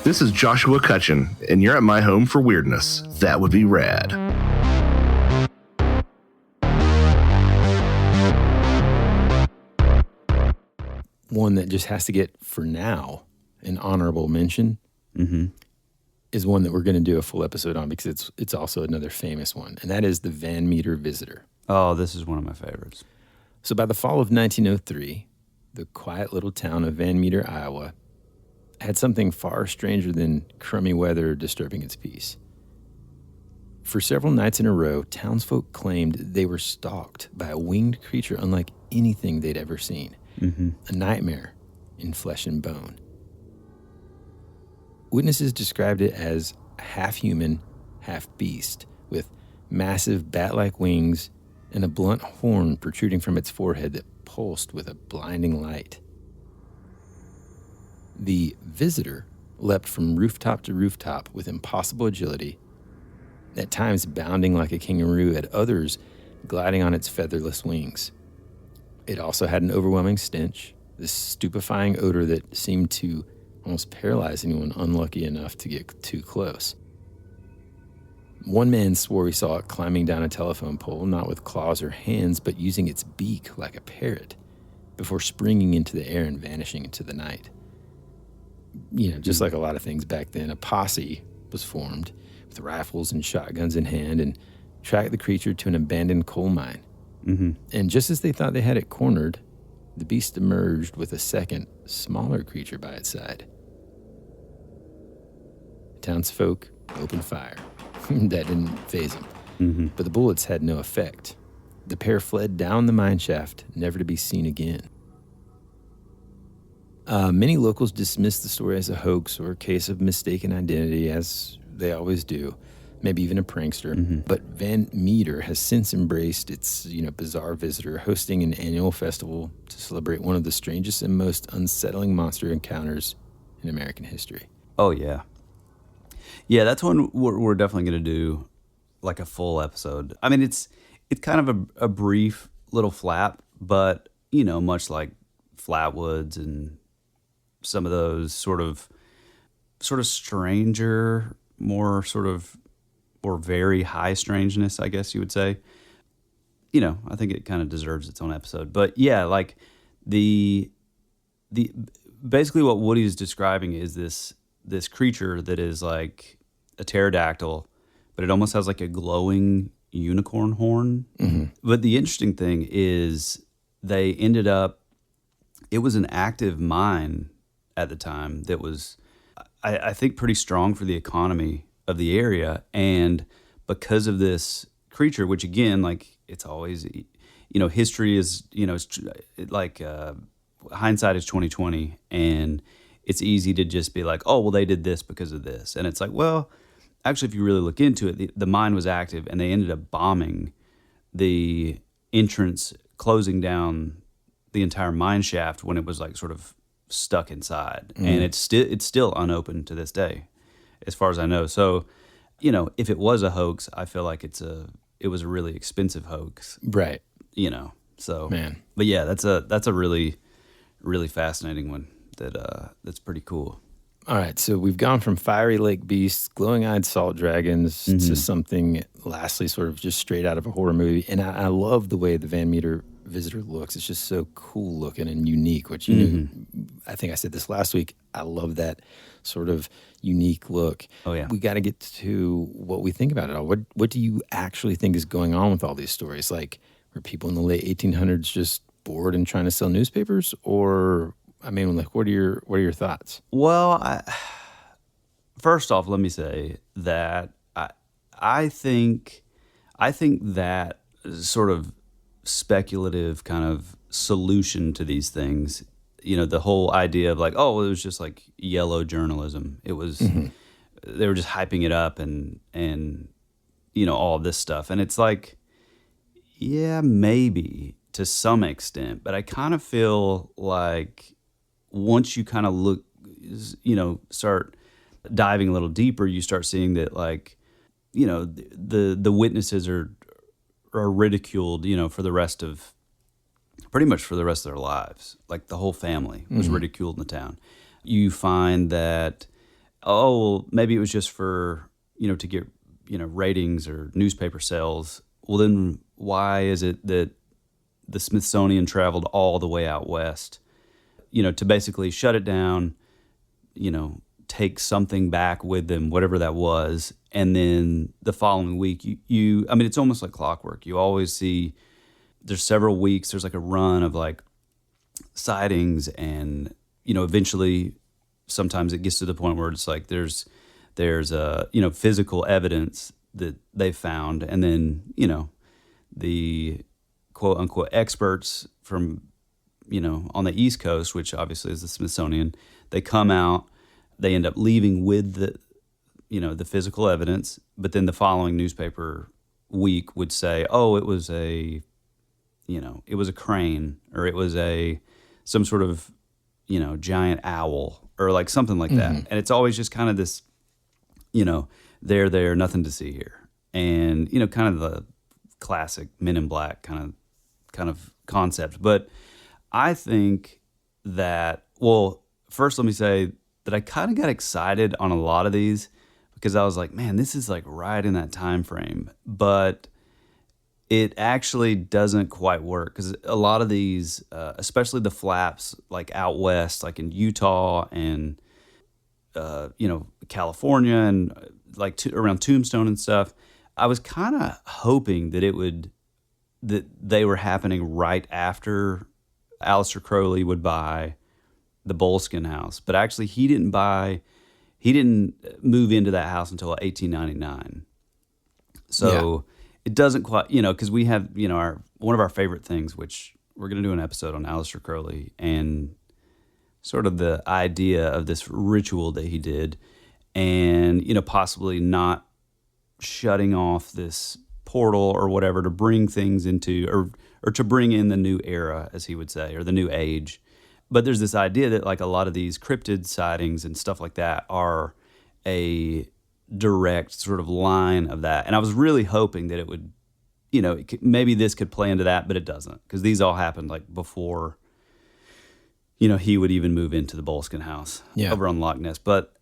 This is Joshua Cutchin, and you're at my home for weirdness. That would be rad. one that just has to get, for now, an honorable mention is one that we're going to do a full episode on because it's also another famous one, and that is the Van Meter Visitor. Oh, this is one of my favorites. So by the fall of 1903, the quiet little town of Van Meter, Iowa, had something far stranger than crummy weather disturbing its peace. For several nights in a row, townsfolk claimed they were stalked by a winged creature unlike anything they'd ever seen. A nightmare in flesh and bone. Witnesses described it as half human, half beast, with massive bat-like wings and a blunt horn protruding from its forehead that pulsed with a blinding light. The visitor leapt from rooftop to rooftop with impossible agility, at times bounding like a kangaroo, at others gliding on its featherless wings. It also had an overwhelming stench, this stupefying odor that seemed to almost paralyze anyone unlucky enough to get too close. One man swore he saw it climbing down a telephone pole, not with claws or hands, but using its beak like a parrot, before springing into the air and vanishing into the night. You know, just like a lot of things back then, a posse was formed with rifles and shotguns in hand and tracked the creature to an abandoned coal mine. And just as they thought they had it cornered, the beast emerged with a second, smaller creature by its side. Townsfolk opened fire. That didn't faze them. But the bullets had no effect. The pair fled down the mine shaft, never to be seen again. Many locals dismissed the story as a hoax or a case of mistaken identity, as they always do, maybe even a prankster. But Van Meter has since embraced its, bizarre visitor, hosting an annual festival to celebrate one of the strangest and most unsettling monster encounters in American history. Oh, yeah. Yeah, that's one we're definitely going to do, like a full episode. I mean, it's kind of a brief little flap, but, much like Flatwoods and some of those sort of stranger, more sort of, or very high strangeness, I guess you would say. I think it kind of deserves its own episode. But yeah, like the basically what Woody's describing is this creature that is like a pterodactyl, but it almost has like a glowing unicorn horn. But the interesting thing is they ended up, it was an active mine at the time that was, I think, pretty strong for the economy of the area. And because of this creature, which again, like it's always, history is, it's like hindsight is 20/20, and it's easy to just be like, oh, well, they did this because of this. And it's like, well, actually, if you really look into it, the mine was active and they ended up bombing the entrance, closing down the entire mine shaft when it was like sort of stuck inside. And it's still unopened to this day, as far as I know. So, if it was a hoax, I feel like it was a really expensive hoax. Right. So, man. But yeah, that's a really, really fascinating one that's pretty cool. All right, so we've gone from fiery lake beasts, glowing-eyed salt dragons to something, lastly, sort of just straight out of a horror movie. And I love the way the Van Meter visitor looks. It's just so cool looking and unique, which you knew. I think I said this last week. I love that sort of unique look. Oh, yeah. We got to get to what we think about it all. What do you actually think is going on with all these stories? Like, were people in the late 1800s just bored and trying to sell newspapers? Or, I mean, like, what are your thoughts? Well, first off, let me say that I think that sort of speculative kind of solution to these things, the whole idea of like, oh, it was just like yellow journalism. It was they were just hyping it up and all of this stuff, and it's like, yeah, maybe to some extent, but I kind of feel like once you kind of look, start diving a little deeper, you start seeing that, like, the witnesses are ridiculed, for the rest of their lives. Like, the whole family was ridiculed in the town. You find that, maybe it was just for, to get, ratings or newspaper sales. Well, then why is it that the Smithsonian traveled all the way out west, to basically shut it down, take something back with them, whatever that was, and then the following week, it's almost like clockwork. You always see, there's several weeks, there's like a run of like sightings, and eventually, sometimes it gets to the point where it's like there's physical evidence that they found, and then the quote unquote experts from on the East Coast, which obviously is the Smithsonian, they come out, they end up leaving with the physical evidence, but then the following newspaper week would say, oh, it was a crane, or it was some sort of giant owl, or like something like that. And it's always just kind of this, there, nothing to see here. And, kind of the classic Men in Black kind of concept. But I think that, well, first let me say that I kind of got excited on a lot of these because I was like, man, this is like right in that time frame. But it actually doesn't quite work, because a lot of these, especially the flaps, like out west, like in Utah and California, and like around Tombstone and stuff, I was kind of hoping that they were happening right after Aleister Crowley would buy the Boleskine house. But actually, he didn't move into that house until 1899. So it doesn't quite, because we have, one of our favorite things, which we're going to do an episode on Aleister Crowley and sort of the idea of this ritual that he did, and, possibly not shutting off this portal or whatever to bring things into, or to bring in the new era, as he would say, or the new age. But there's this idea that like a lot of these cryptid sightings and stuff like that are a direct sort of line of that. And I was really hoping that it would, maybe this could play into that, but it doesn't, because these all happened like before, he would even move into the Boleskine house over on Loch Ness. But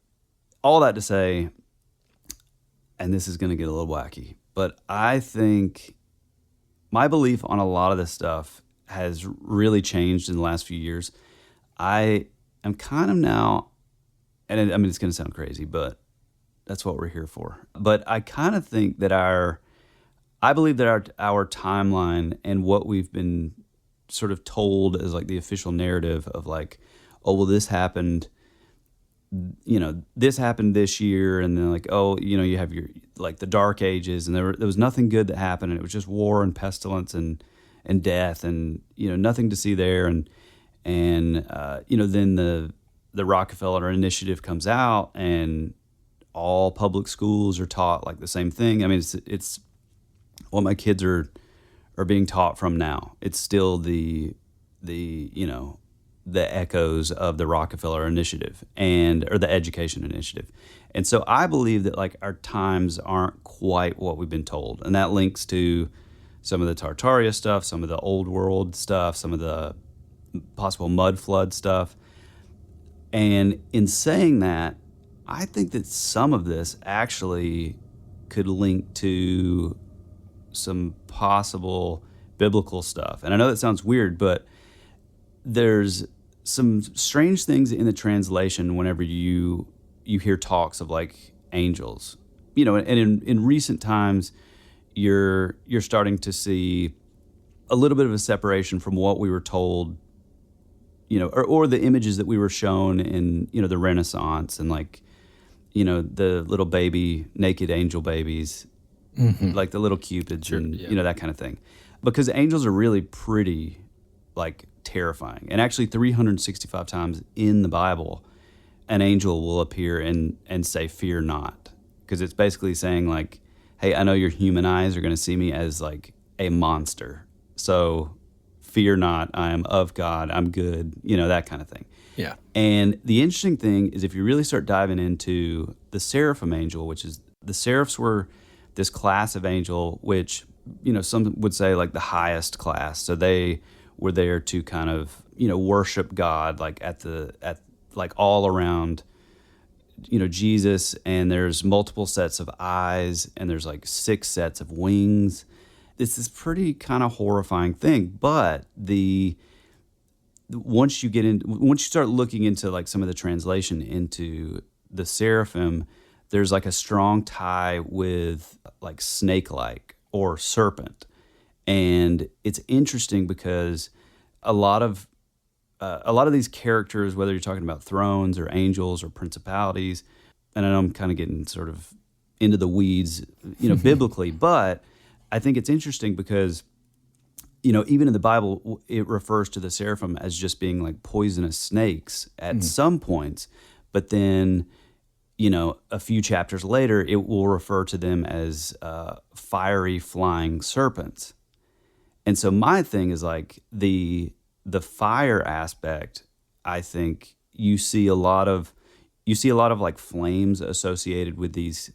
all that to say, and this is going to get a little wacky, but I think my belief on a lot of this stuff has really changed in the last few years. I am kind of now, and it's going to sound crazy, but that's what we're here for. But I kind of think that I believe that our timeline and what we've been sort of told as like the official narrative of like, oh, well, this happened this year, and then like, oh, you have your like the Dark Ages, and there was nothing good that happened, and it was just war and pestilence and death, and nothing to see there, and then the Rockefeller Initiative comes out, and all public schools are taught like the same thing. I mean, it's what my kids are being taught from now. It's still the echoes of the Rockefeller Initiative or the Education Initiative. And so I believe that like our times aren't quite what we've been told. And that links to some of the Tartaria stuff, some of the old world stuff, some of the possible mud flood stuff. And in saying that, I think that some of this actually could link to some possible biblical stuff. And I know that sounds weird, but there's some strange things in the translation whenever you hear talks of like angels. You know, and in recent times, you're starting to see a little bit of a separation from what we were told, you know, or the images that we were shown in, you know, the Renaissance and like, you know, the little baby, naked angel babies, like the little cupids and, you know, that kind of thing. Because angels are really pretty, like, terrifying. And actually 365 times in the Bible, an angel will appear and say, fear not. Because it's basically saying, like, hey, I know your human eyes are going to see me as, like, a monster. So fear not, I am of God, I'm good, you know, that kind of thing. Yeah. And the interesting thing is if you really start diving into the seraphim angel, which is the seraphs were this class of angel, which, you know, some would say like the highest class. So they were there to kind of, you know, worship God, like at like all around, you know, Jesus. And there's multiple sets of eyes and there's like 6 sets of wings. It's this pretty kind of horrifying thing. But once you start looking into like some of the translation into the seraphim, there's like a strong tie with like snake-like or serpent. And it's interesting because a lot of these characters, whether you're talking about thrones or angels or principalities, and I know I'm kind of getting sort of into the weeds, you know, biblically, but I think it's interesting because, you know, even in the Bible, it refers to the seraphim as just being like poisonous snakes at some points, but then, you know, a few chapters later, it will refer to them as fiery flying serpents. And so my thing is like the fire aspect. I think you see a lot of like flames associated with these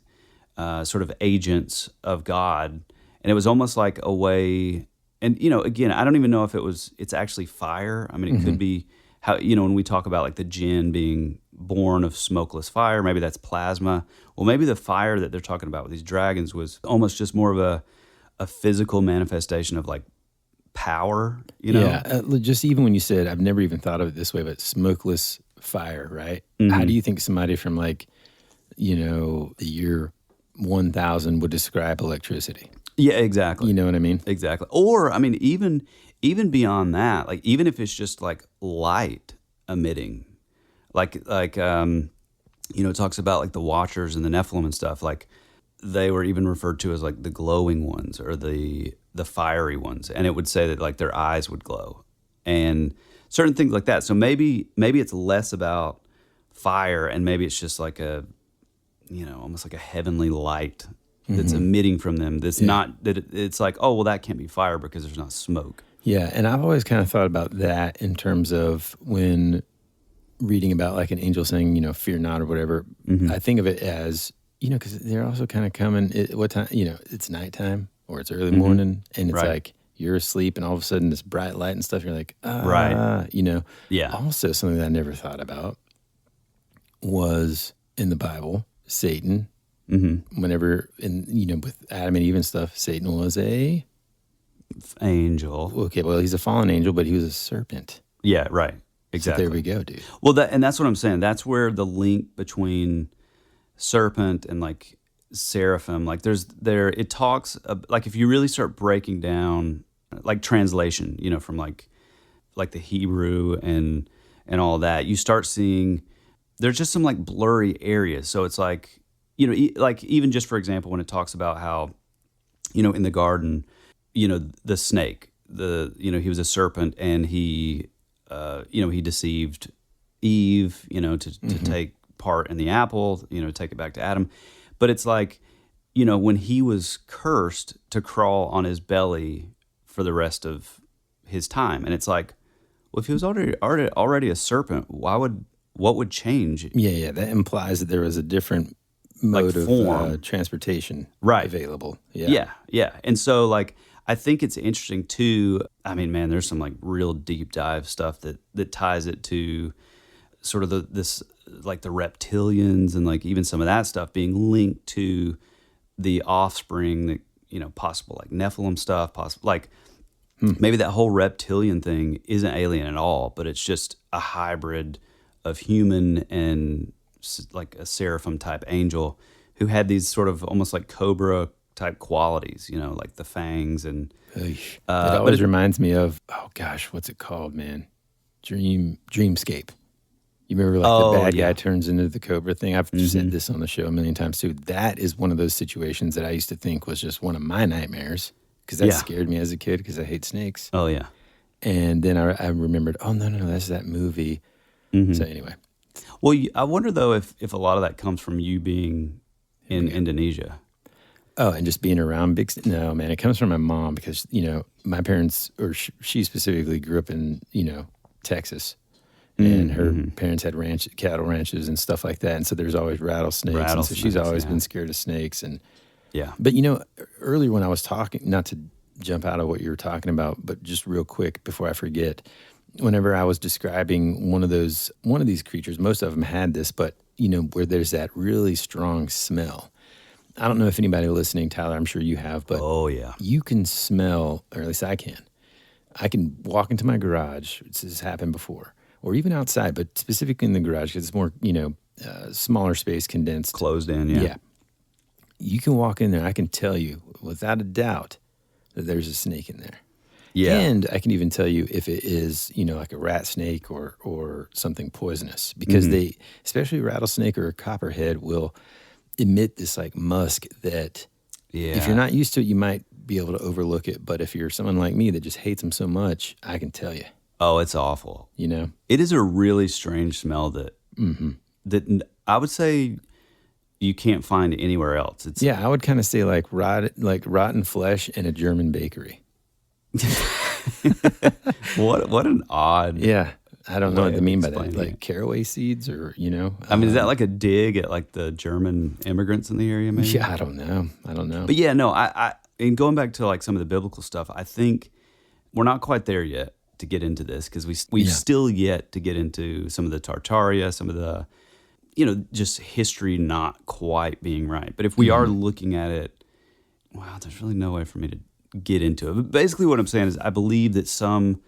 sort of agents of God, and it was almost like a way. And, you know, again, I don't even know if it's actually fire. I mean, it could be how, you know, when we talk about like the jinn being born of smokeless fire, maybe that's plasma. Well, maybe the fire that they're talking about with these dragons was almost just more of a physical manifestation of like power, you know? Yeah, just even when you said, I've never even thought of it this way, but smokeless fire, right? How do you think somebody from like, you know, the year 1000 would describe electricity? Yeah, exactly. You know what I mean? Exactly. Or, I mean, even beyond that, like even if it's just like light emitting, like you know, it talks about like the Watchers and the Nephilim and stuff, like they were even referred to as like the glowing ones or the fiery ones, and it would say that like their eyes would glow and certain things like that. So maybe it's less about fire and maybe it's just like a, you know, almost like a heavenly light that's emitting from them. That's not that it's like, oh, well, that can't be fire because there's not smoke. Yeah, and I've always kind of thought about that in terms of when reading about like an angel saying, you know, fear not or whatever. I think of it as, you know, because they're also kind of coming. What time? You know, it's nighttime or it's early morning, and it's like you're asleep, and all of a sudden this bright light and stuff. You're like, you know. Yeah. Also, something that I never thought about was in the Bible, Satan. Whenever, you know, with Adam and Eve and stuff, Satan was a angel. Okay, well, he's a fallen angel, but he was a serpent. Yeah, right. Exactly. So there we go, dude. Well, that's what I'm saying. That's where the link between serpent and like seraphim, like it talks like if you really start breaking down like translation, you know, from like the Hebrew and all that, you start seeing there's just some like blurry areas. So it's like, you know, like even just for example, when it talks about how, you know, in the garden, you know, the snake, you know, he was a serpent and he, you know, he deceived Eve, you know, to take part in the apple, you know, take it back to Adam. But it's like, you know, when he was cursed to crawl on his belly for the rest of his time. And it's like, well, if he was already a serpent, what would change? Yeah, that implies that there was a different mode of transportation available. Yeah. And so, like, I think it's interesting, too. I mean, man, there's some, like, real deep dive stuff that ties it to sort of this like the reptilians and like even some of that stuff being linked to the offspring that, you know, possible like Nephilim stuff, possible like maybe that whole reptilian thing isn't alien at all, but it's just a hybrid of human and like a seraphim type angel who had these sort of almost like cobra type qualities, you know, like the fangs and it always reminds me of, oh gosh, what's it called, man? Dreamscape. You remember like the bad guy turns into the cobra thing? I've said this on the show a million times too. That is one of those situations that I used to think was just one of my nightmares because that scared me as a kid because I hate snakes. Oh yeah. And then I remembered, oh no, that's that movie. So anyway. Well, I wonder though if a lot of that comes from you being in Indonesia. Oh, and just being around no, man, it comes from my mom because, you know, my parents, or she specifically grew up in, you know, Texas. And her parents had cattle ranches and stuff like that. And so there's always rattlesnakes. And so she's always been scared of snakes. And but, you know, earlier when I was talking, not to jump out of what you were talking about, but just real quick before I forget, whenever I was describing one of these creatures, most of them had this, but, you know, where there's that really strong smell. I don't know if anybody listening, Tyler, I'm sure you have, but you can smell, or at least I can. I can walk into my garage. This has happened before. Or even outside, but specifically in the garage because it's more, you know, smaller space, condensed. Closed in, yeah. You can walk in there. I can tell you without a doubt that there's a snake in there. Yeah. And I can even tell you if it is, you know, like a rat snake or something poisonous because they, especially a rattlesnake or a copperhead, will emit this like musk that if you're not used to it, you might be able to overlook it. But if you're someone like me that just hates them so much, I can tell you. Oh, it's awful. You know? It is a really strange smell that that I would say you can't find anywhere else. It's I would kind of say like rotten flesh in a German bakery. What an odd. Yeah. I don't know what they mean by that. Like caraway seeds or, you know. I mean, is that like a dig at like the German immigrants in the area maybe? Yeah, I don't know. But yeah, no, I and going back to like some of the biblical stuff, I think we're not quite there yet to get into this because we've still yet to get into some of the Tartaria, some of the, you know, just history not quite being right. But if we are looking at it, wow, there's really no way for me to get into it. But basically what I'm saying is I believe that some,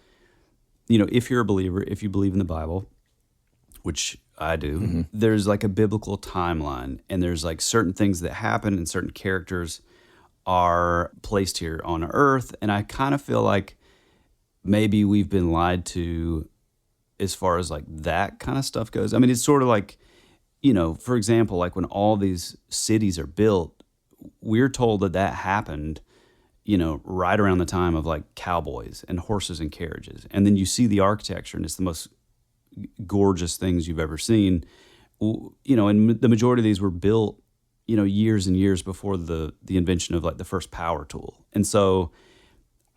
you know, if you're a believer, if you believe in the Bible, which I do, there's like a biblical timeline and there's like certain things that happen and certain characters are placed here on earth. And I kind of feel like maybe we've been lied to as far as like that kind of stuff goes. I mean, it's sort of like, you know, for example, like when all these cities are built, we're told that happened, you know, right around the time of like cowboys and horses and carriages. And then you see the architecture and it's the most gorgeous things you've ever seen. You know, and the majority of these were built, you know, years and years before the invention of like the first power tool. And so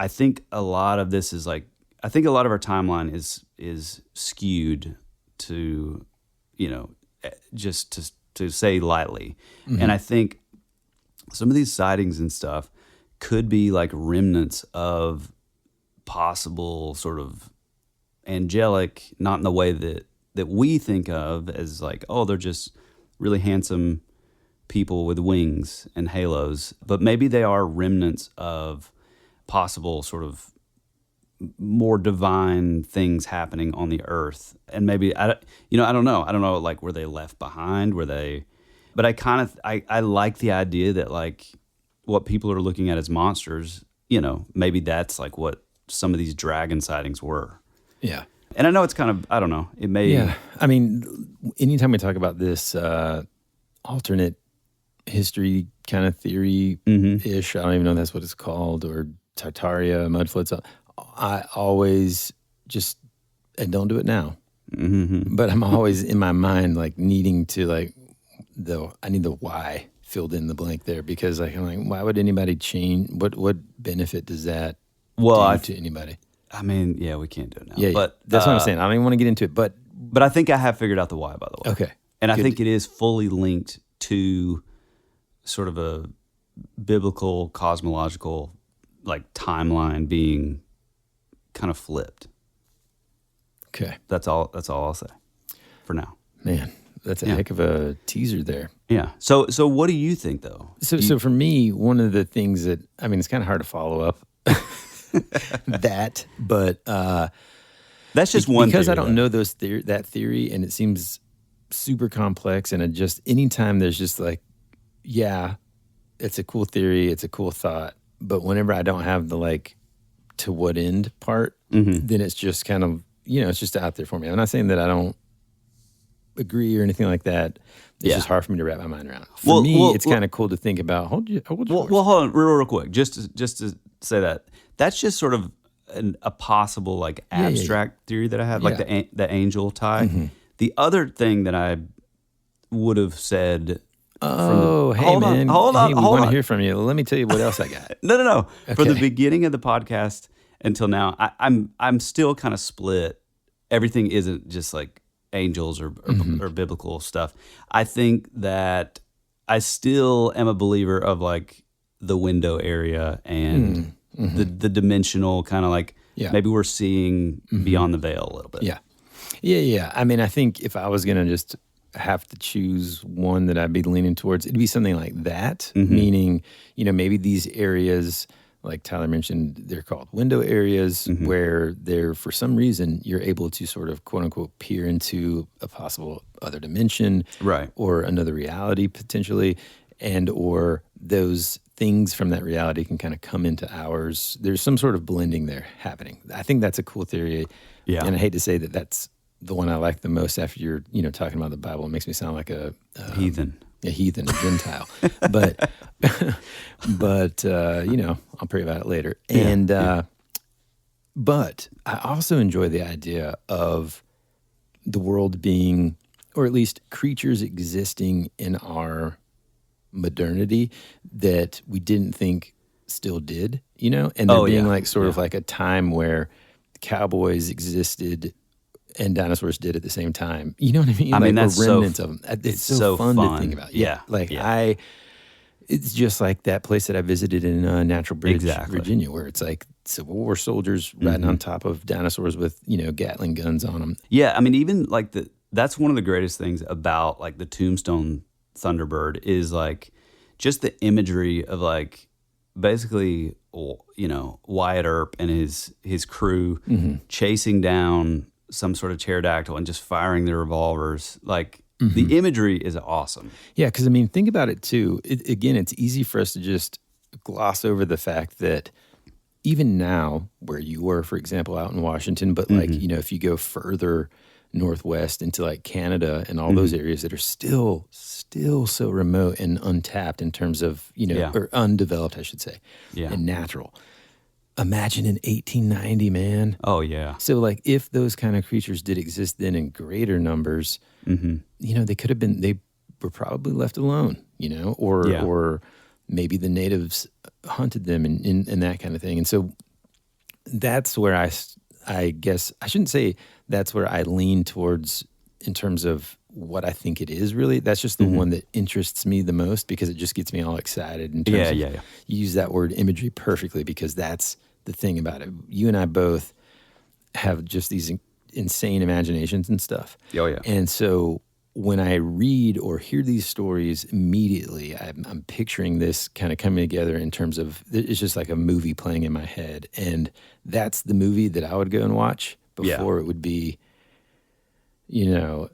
I think a lot of this is like, I think a lot of our timeline is skewed to, you know, just to say lightly. And I think some of these sightings and stuff could be like remnants of possible sort of angelic, not in the way that we think of as like, oh, they're just really handsome people with wings and halos, but maybe they are remnants of possible sort of more divine things happening on the earth. And maybe, I don't know, like, were they left behind? But I like the idea that like what people are looking at as monsters, you know, maybe that's like what some of these dragon sightings were. Yeah. And I know it's kind of, I don't know, it may. Yeah. I mean, anytime we talk about this alternate history kind of theory-ish, I don't even know if that's what it's called, or Tartaria, mudfloods, I always just, and don't do it now, but I'm always in my mind like needing to like, I need the why filled in the blank there, because like, I'm like, why would anybody change? What benefit does that do to anybody? I mean, yeah, we can't do it now. Yeah, but that's what I'm saying. I don't even want to get into it, but I think I have figured out the why, by the way. Okay. And I think it is fully linked to sort of a biblical, cosmological, like timeline being kind of flipped. Okay. That's all I'll say. for now. Man, that's a heck of a teaser there. Yeah. So what do you think, though? So for me, one of the things that, I mean, it's kind of hard to follow up but that's just one because theory, I don't know that theory, and it seems super complex, and it just anytime there's just like, yeah, it's a cool theory, it's a cool thought, but whenever I don't have the like to what end part, then it's just kind of, it's just out there for me. I'm not saying that I don't agree or anything like that. It's just hard for me to wrap my mind around. For me, it's kind of cool to think about. Hold your horse. Well, hold on, real quick, just to say that's just sort of a possible like abstract theory that I have, like the angel tie. The other thing that I would have said. Hold on. We want to hear from you. Let me tell you what else I got. No. Okay. From the beginning of the podcast until now, I'm still kind of split. Everything isn't just like angels or biblical stuff. I think that I still am a believer of like the window area and the dimensional kind of like maybe we're seeing beyond the veil a little bit. Yeah. I mean, I think if I was going to just have to choose one that I'd be leaning towards, it'd be something like that, meaning, maybe these areas, like Tyler mentioned, they're called window areas where they're, for some reason, you're able to sort of, quote unquote, peer into a possible other dimension, right, or another reality potentially, and or those things from that reality can kind of come into ours. There's some sort of blending there happening. I think that's a cool theory. Yeah. And I hate to say that that's the one I like the most after you're, talking about the Bible. It makes me sound like a heathen. A heathen, a Gentile. but I'll pray about it later. And but I also enjoy the idea of the world being, or at least creatures existing in our modernity that we didn't think still did, and there being like sort of like a time where cowboys existed and dinosaurs did at the same time. You know what I mean? I mean, like, that's remnants of them. It's so fun to think about. It's just like that place that I visited in Natural Bridge, Virginia, where it's like Civil War soldiers riding on top of dinosaurs with, Gatling guns on them. Yeah, I mean, even like that's one of the greatest things about like the Tombstone Thunderbird is like just the imagery of like basically, Wyatt Earp and his crew chasing down some sort of pterodactyl and just firing their revolvers. Like the imagery is awesome. Yeah, because I mean, think about it too. Again, it's easy for us to just gloss over the fact that even now, where you were, for example, out in Washington, but like, if you go further northwest into like Canada and all those areas that are still so remote and untapped in terms of, or undeveloped, I should say, and natural. Imagine in 1890, man. Oh, yeah. So, like, if those kind of creatures did exist then in greater numbers, they could have been, they were probably left alone, or maybe the natives hunted them and that kind of thing. And so that's where I guess, I shouldn't say that's where I lean towards in terms of what I think it is really. That's just the one that interests me the most because it just gets me all excited in terms of, you use that word imagery perfectly because that's the thing about it. You and I both have just these insane imaginations and stuff. Oh, yeah. And so when I read or hear these stories, immediately I'm picturing this kind of coming together in terms of, it's just like a movie playing in my head. And that's the movie that I would go and watch before it would be, I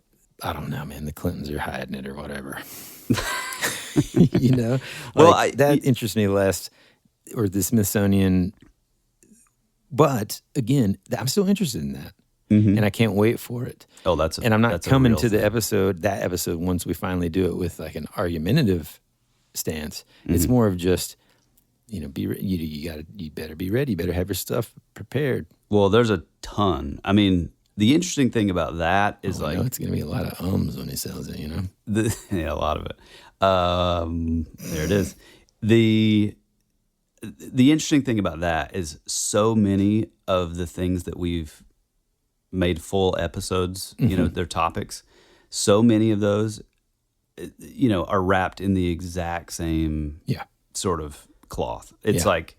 don't know, man, the Clintons are hiding it or whatever. Well, that interests me less, or the Smithsonian. But again, I'm still interested in that, and I can't wait for it. Oh, and I'm not coming to that episode once we finally do it with like an argumentative stance. It's more of just, you better be ready. You better have your stuff prepared. Well, there's a ton. I mean, the interesting thing about that is it's going to be a lot of ums when he sells it. A lot of it. There it is. The interesting thing about that is so many of the things that we've made full episodes, their topics, so many of those, are wrapped in the exact same sort of cloth. It's like,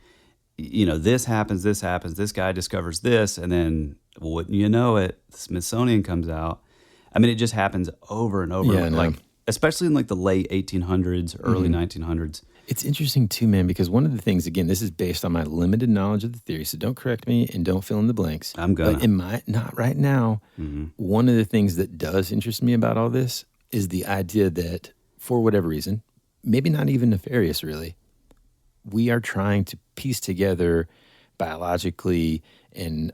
this happens, this guy discovers this, and then wouldn't you know it, the Smithsonian comes out. I mean, it just happens over and over. Yeah, I know. Like, especially in like the late 1800s, early 1900s. It's interesting too, man, because one of the things, again, this is based on my limited knowledge of the theory, so don't correct me and don't fill in the blanks. I'm gonna. But not right now, one of the things that does interest me about all this is the idea that, for whatever reason, maybe not even nefarious really, we are trying to piece together biologically and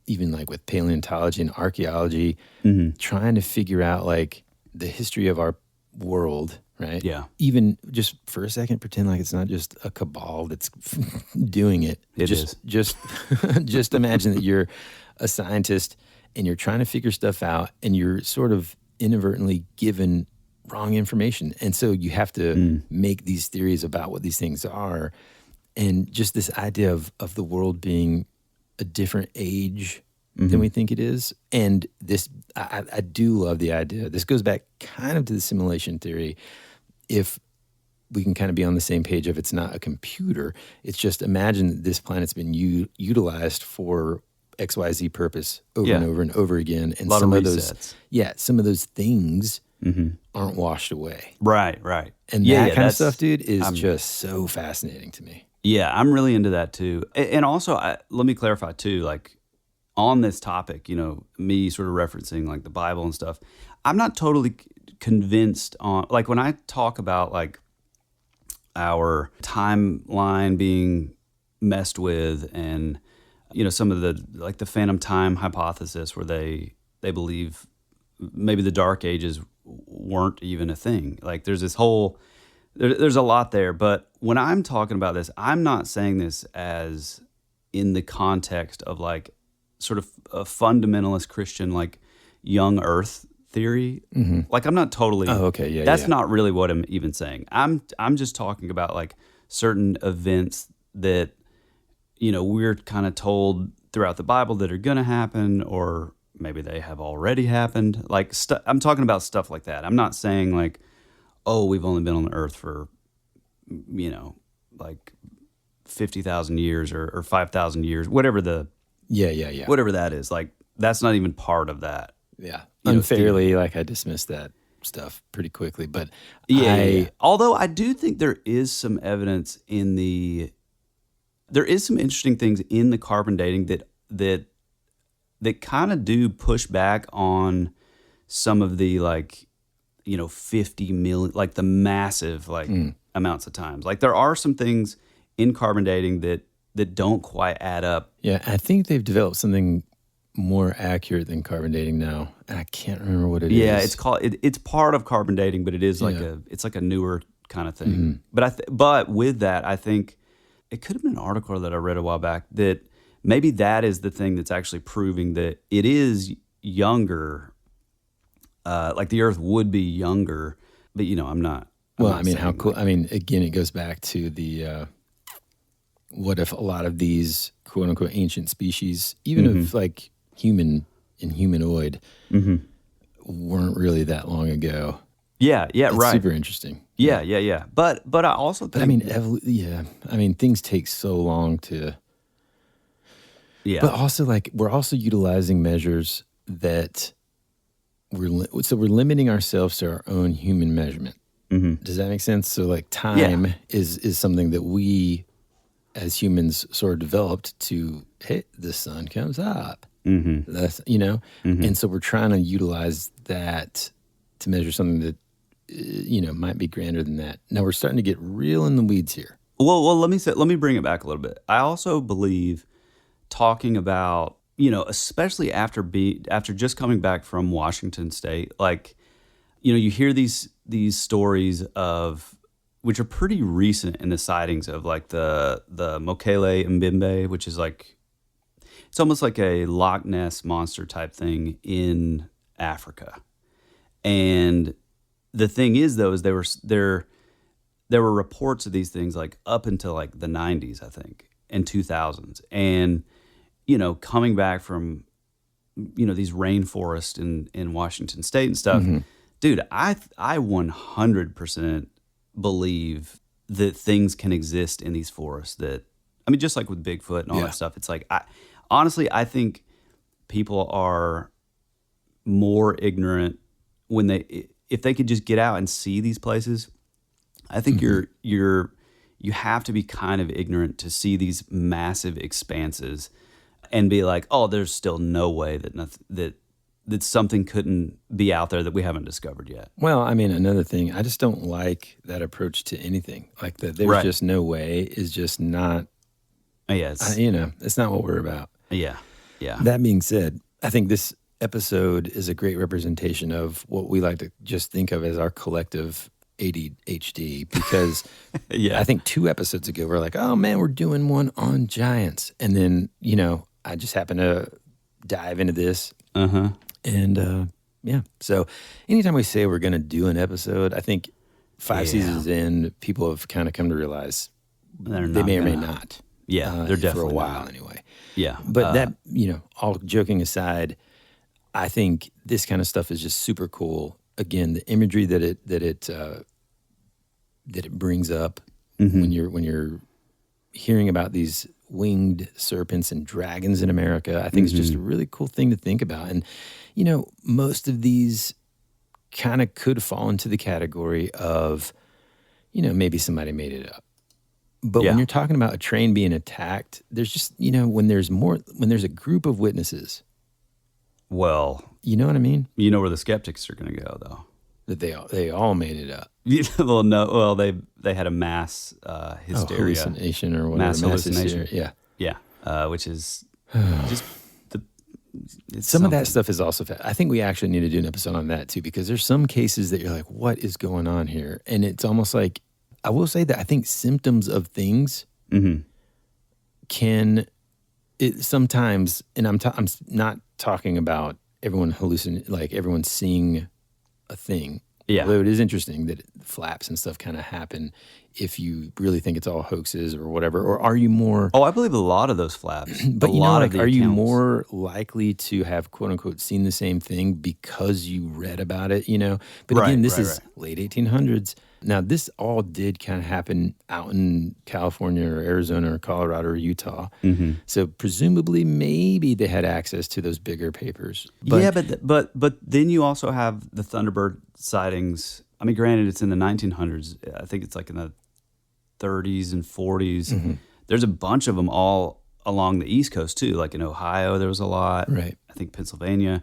even like with paleontology and archaeology, trying to figure out like the history of our world, right? Yeah. Even just for a second, pretend like it's not just a cabal that's doing it. It is. Just imagine that you're a scientist and you're trying to figure stuff out and you're sort of inadvertently given wrong information. And so you have to make these theories about what these things are. And just this idea of the world being a different age than we think it is. And this, I do love the idea. This goes back kind of to the simulation theory. If we can kind of be on the same page of it's not a computer, it's just imagine that this planet's been utilized for XYZ purpose over and over and over again. And a lot some of of resets. some of those things aren't washed away. Right. And that kind of stuff, dude, is just so fascinating to me. Yeah, I'm really into that too. And also, let me clarify too, like on this topic, me sort of referencing like the Bible and stuff, I'm not totally convinced on, like when I talk about like our timeline being messed with and, some of the, like the phantom time hypothesis where they believe maybe the Dark Ages weren't even a thing. Like there's this whole... There's a lot there, but when I'm talking about this, I'm not saying this as in the context of like sort of a fundamentalist Christian, like young earth theory. Like I'm not totally, that's not really what I'm even saying. I'm just talking about like certain events that, we're kind of told throughout the Bible that are going to happen, or maybe they have already happened. Like I'm talking about stuff like that. I'm not saying like, oh, we've only been on the earth for, like 50,000 years or 5,000 years, whatever whatever that is. Like, that's not even part of that. Yeah. Unfairly, like I dismissed that stuff pretty quickly. But although I do think there is some evidence there is some interesting things in the carbon dating that kind of do push back on some of the like, 50 million, like the massive like amounts of times. Like there are some things in carbon dating that don't quite add up. Yeah, I think they've developed something more accurate than carbon dating now. And I can't remember what it is. Yeah, it's called it's part of carbon dating, but it is like it's like a newer kind of thing. But with that, I think it could have been an article that I read a while back that maybe that is the thing that's actually proving that it is younger. Like the Earth would be younger, but I'm not. Well, I mean, how cool. I mean, again, it goes back to the what if a lot of these quote unquote ancient species, even if like human and humanoid, weren't really that long ago. Yeah, it's right. Super interesting. Yeah. But I also think. I mean, I mean, things take so long to. Yeah. But also, like, we're also utilizing measures that. We're limiting ourselves to our own human measurement. Does that make sense? So like time is something that we as humans sort of developed to hit the sun comes up. That's, and so we're trying to utilize that to measure something that, might be grander than that. Now we're starting to get real in the weeds here. Well, let me bring it back a little bit. I also believe talking about, especially after just coming back from Washington State, like, you hear these stories of, which are pretty recent in the sightings of like the Mokele Mbembe, which is like, it's almost like a Loch Ness monster type thing in Africa. And the thing is though, is there were reports of these things like up until like the 90s, I think, and 2000s. And coming back from, these rainforests in Washington State and stuff, dude, I 100% believe that things can exist in these forests just like with Bigfoot and all that stuff. It's like, I think people are more ignorant if they could just get out and see these places. I think you have to be kind of ignorant to see these massive expanses and be like, oh, there's still no way that something couldn't be out there that we haven't discovered yet. Well, I mean, another thing, I just don't like that approach to anything. Like there's just no way is just not, it's not what we're about. Yeah. That being said, I think this episode is a great representation of what we like to just think of as our collective ADHD, because I think 2 episodes ago, we're like, oh man, we're doing one on giants. And then, I just happened to dive into this. And so anytime we say we're going to do an episode, I think 5 seasons in, people have kind of come to realize they may or may not. Yeah, they're definitely for a while not. anyway. Yeah. But that, all joking aside, I think this kind of stuff is just super cool. Again, the imagery that it brings up when you're hearing about these winged serpents and dragons in America, I think it's just a really cool thing to think about. And, most of these kind of could fall into the category of, maybe somebody made it up. But when you're talking about a train being attacked, there's just, when there's a group of witnesses. Well, you know what I mean? You know where the skeptics are going to go, though. That they all made it up. Well, no. Well, they had a mass hysteria, hallucination or whatever. Mass hallucination. Yeah. Which is just some of that stuff is also. I think we actually need to do an episode on that too, because there's some cases that you're like, what is going on here? And it's almost like, I will say that I think symptoms of things can sometimes, and I'm not talking about everyone like everyone seeing a thing. Yeah. Although it is interesting that flaps and stuff kind of happen if you really think it's all hoaxes or whatever. Or are you more... Oh, I believe a lot of those flaps. But are you more likely to have, quote unquote, seen the same thing because you read about it, But again, this is late 1800s. Now, this all did kind of happen out in California or Arizona or Colorado or Utah. So presumably, maybe they had access to those bigger papers. But then you also have the Thunderbird sightings. I mean, granted, it's in the 1900s. I think it's like in the 30s and 40s. There's a bunch of them all along the East Coast too. Like in Ohio, there was a lot. Right. I think Pennsylvania,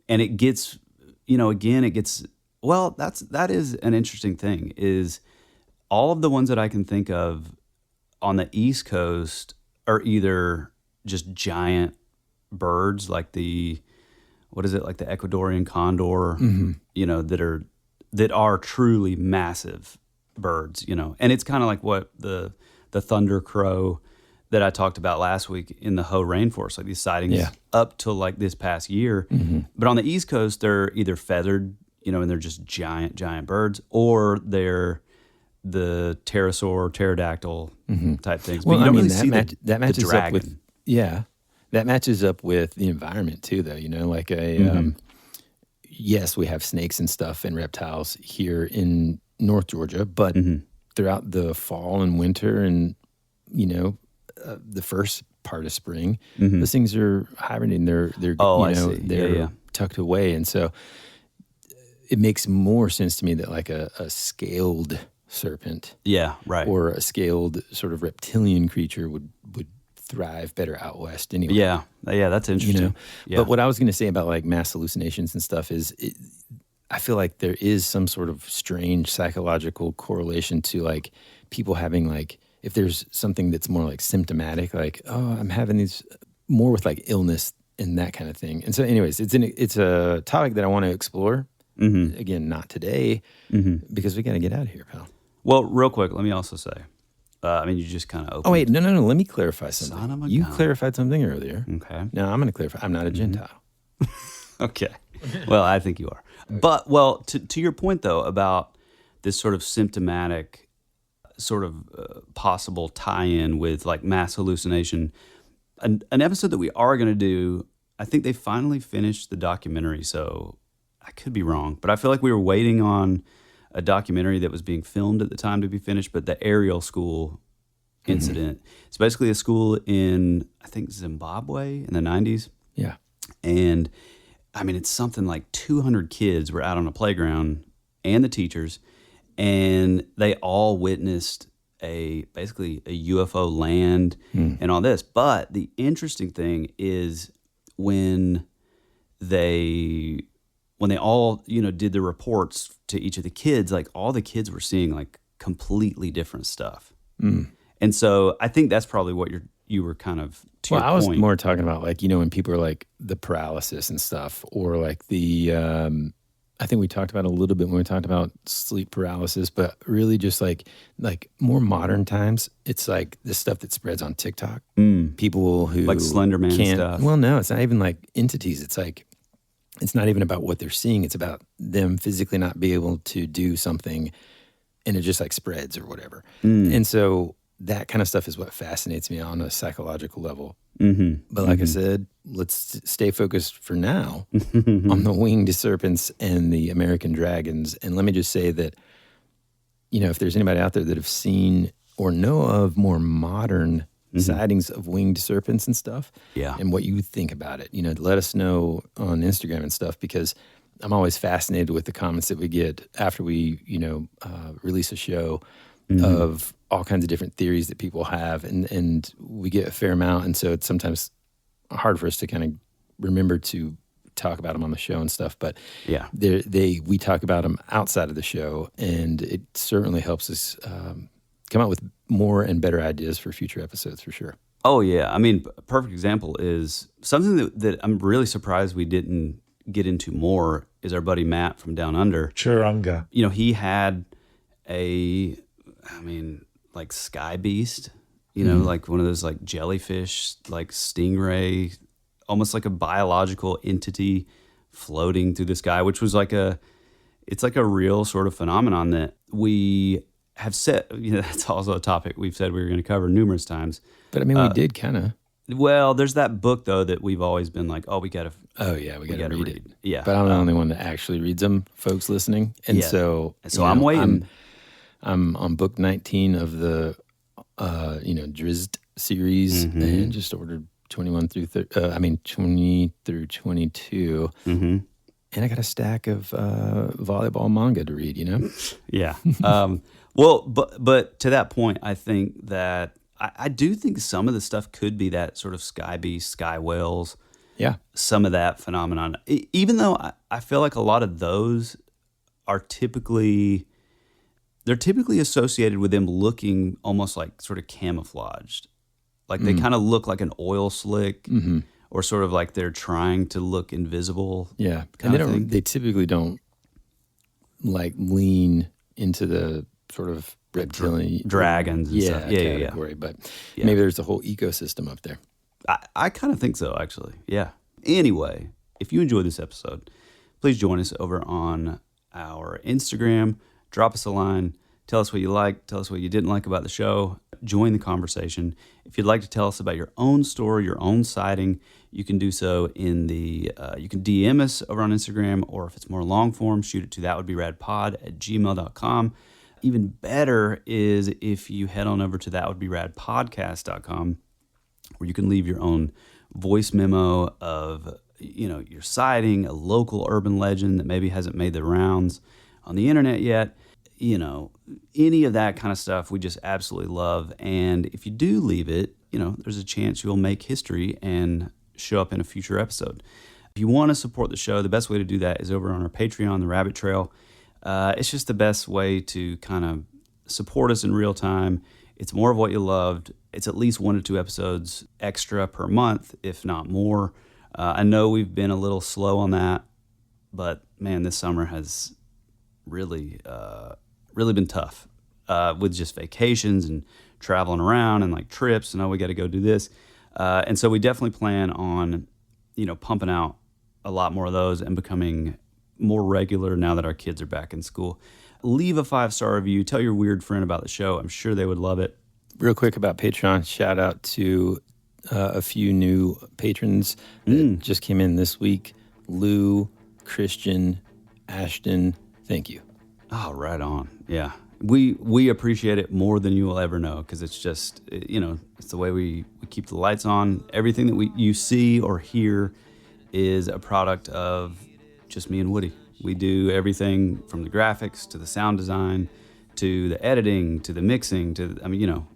and it gets, it gets. Well, that is an interesting thing, is all of the ones that I can think of on the East Coast are either just giant birds like the Ecuadorian condor, that are truly massive birds, And it's kind of like what the thunder crow that I talked about last week in the Hoh rainforest, like these sightings up till like this past year. But on the East Coast, they're either feathered, and they're just giant birds, or they're the pterosaur, pterodactyl type things. Well, but you don't really see that matches the up with that matches up with the environment too, though. Like yes, we have snakes and stuff and reptiles here in North Georgia, but throughout the fall and winter and the first part of spring, those things are hibernating. They're tucked away, and so it makes more sense to me that like a scaled serpent, or a scaled sort of reptilian creature would thrive better out west anyway. Yeah, that's interesting. But what I was going to say about like mass hallucinations and stuff is, I feel like there is some sort of strange psychological correlation to like people having like, if there's something that's more like symptomatic, like, oh, I'm having these more with like illness and that kind of thing. And so anyways, it's a topic that I want to explore. Again, not today, because we got to get out of here, pal. Well, real quick, let me also say, you just kind of opened. Oh, wait, no. Let me clarify something. You clarified something earlier. Okay. No, I'm going to clarify. I'm not a Gentile. Okay. Well, I think you are. But, well, to your point, though, about this sort of symptomatic sort of possible tie-in with, like, mass hallucination, an episode that we are going to do, I think they finally finished the documentary, so I could be wrong, but I feel like we were waiting on a documentary that was being filmed at the time to be finished, but the Ariel School incident. It's basically a school in, I think, Zimbabwe in the 90s. Yeah. And I mean, it's something like 200 kids were out on a playground and the teachers, and they all witnessed basically a UFO land and all this. But the interesting thing is when they all, did the reports to each of the kids, like all the kids were seeing like completely different stuff. And so I think that's probably what you were kind of to your I was point. more talking about like, when people are like the paralysis and stuff, or like the, I think we talked about it a little bit when we talked about sleep paralysis, but really just like more modern times, it's like the stuff that spreads on TikTok. People who Like Slender Man stuff. Well, no, it's not even like entities. It's like, it's not even about what they're seeing. It's about them physically not being able to do something, and it just like spreads or whatever. And so that kind of stuff is what fascinates me on a psychological level. But like I said, let's stay focused for now on the winged serpents and the American dragons. And let me just say that, if there's anybody out there that have seen or know of more modern sightings of winged serpents and stuff, and what you think about it, let us know on Instagram and stuff, because I'm always fascinated with the comments that we get after we, release a show of all kinds of different theories that people have, and we get a fair amount, and so it's sometimes hard for us to kind of remember to talk about them on the show and stuff. But we talk about them outside of the show, and it certainly helps us come up with more and better ideas for future episodes for sure. Oh yeah, I mean, a perfect example is something that I'm really surprised we didn't get into more is our buddy Matt from Down Under. Churunga. He had like sky beast, like one of those like jellyfish, like stingray, almost like a biological entity floating through the sky, which was it's like a real sort of phenomenon that we have said, that's also a topic we've said we were going to cover numerous times. But I mean, we did kind of. Well, there's that book though that we've always been like, oh, we got to. Oh yeah, we got to read it. Yeah, but I'm the only one that actually reads them, folks listening, and so I'm waiting. I'm on book 19 of the, Drizzt series, and just ordered 20 through 22. And I got a stack of volleyball manga to read, Yeah. Well, but to that point, I think that I do think some of the stuff could be that sort of sky beast, sky whales. Yeah. Some of that phenomenon. Even though I feel like a lot of those are typically associated with them looking almost like sort of camouflaged. Like they kind of look like an oil slick or sort of like they're trying to look invisible. Yeah. And they typically don't like lean into the sort of reptilian dragons and stuff. Category. But maybe there's a whole ecosystem up there. I kind of think so, actually. Yeah. Anyway, if you enjoyed this episode, please join us over on our Instagram. Drop us a line. Tell us what you liked. Tell us what you didn't like about the show. Join the conversation. If you'd like to tell us about your own story, your own sighting, you can do so in the, you can DM us over on Instagram, or if it's more long form, shoot it to thatwouldberadpod@gmail.com. Even better is if you head on over to thatwouldberadpodcast.com, where you can leave your own voice memo of, your sighting, a local urban legend that maybe hasn't made the rounds on the internet yet. Any of that kind of stuff we just absolutely love. And if you do leave it, there's a chance you'll make history and show up in a future episode. If you want to support the show, the best way to do that is over on our Patreon, The Rabbit Trail. It's just the best way to kind of support us in real time. It's more of what you loved. It's at least 1 to 2 episodes extra per month, if not more. I know we've been a little slow on that, but man, this summer has really been tough with just vacations and traveling around and like trips, and we got to go do this. And so we definitely plan on, pumping out a lot more of those and becoming more regular now that our kids are back in school. Leave a 5-star review. Tell your weird friend about the show. I'm sure they would love it. Real quick about Patreon, shout out to a few new patrons that just came in this week. Lou, Christian, Ashton, thank you. Oh, right on. Yeah. We appreciate it more than you will ever know, because it's just, it's the way we keep the lights on. Everything that you see or hear is a product of just me and Woody. We do everything from the graphics to the sound design to the editing to the mixing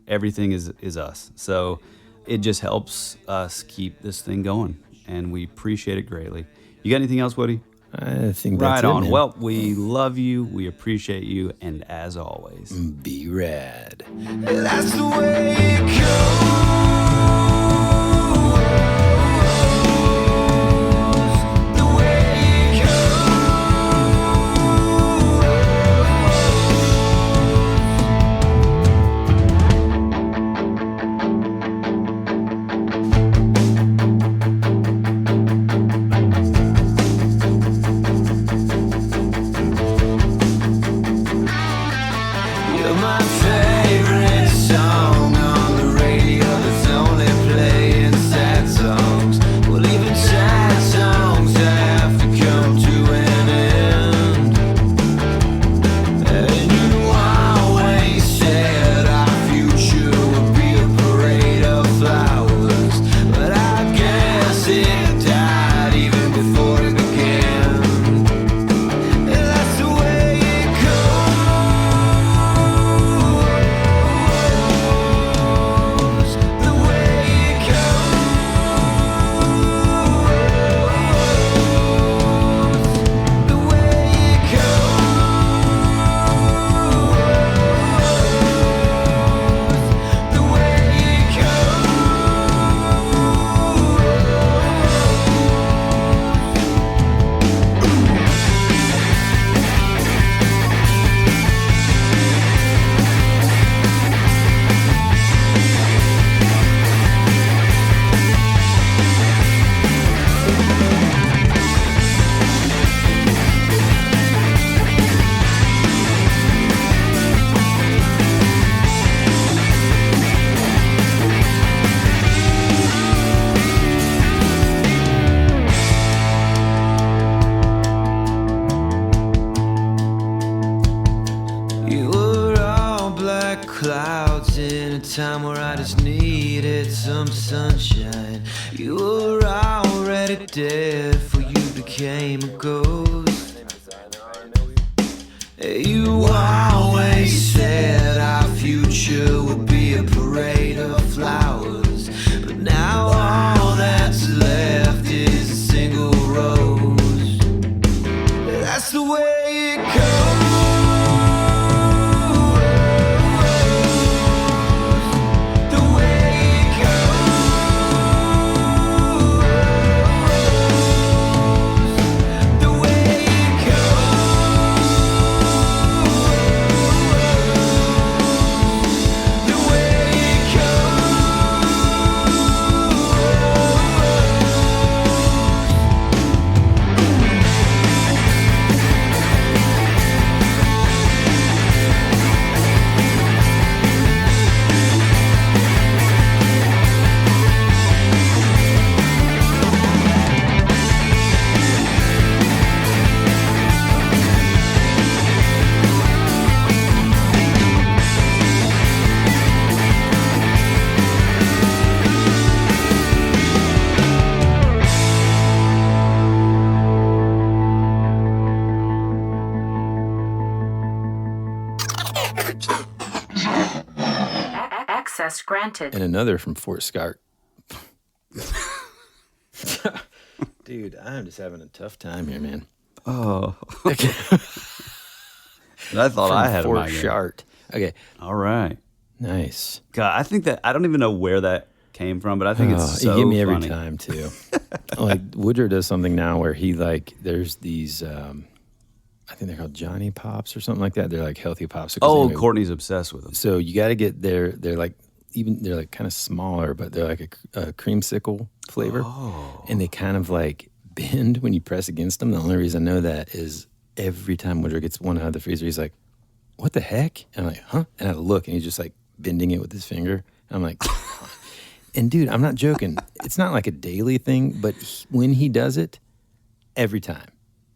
everything is us. So it just helps us keep this thing going, and we appreciate it greatly. You got anything else, Woody? I think right that's on. it, man. Well, we love you, we appreciate you, and as always, be rad. That's the way it goes. Clouds in a time where I just needed some sunshine. You were already dead before you became a ghost. You always said our future would be a parade of flowers, but now all that's left is a single rose. That's the way it goes. Access granted. And another from Fort Scott. Dude, I'm just having a tough time here, man. Oh. I thought I had Fort a migraine. Shart. Okay. All right. Nice. God, I think that I don't even know where that came from, but I think it's so you get me every funny. time too. Like Woodrow does something now where he there's these I think they're called Johnny Pops or something like that. They're like healthy popsicles. Oh, anyway. Courtney's obsessed with them. So you got to get they're like kind of smaller, but they're like a creamsicle flavor. Oh. And they kind of like bend when you press against them. The only reason I know that is every time Woodrow gets one out of the freezer, he's like, "What the heck?" And I'm like, "Huh?" And I look, and he's just like bending it with his finger. And I'm like, and dude, I'm not joking. It's not like a daily thing, but when he does it, every time,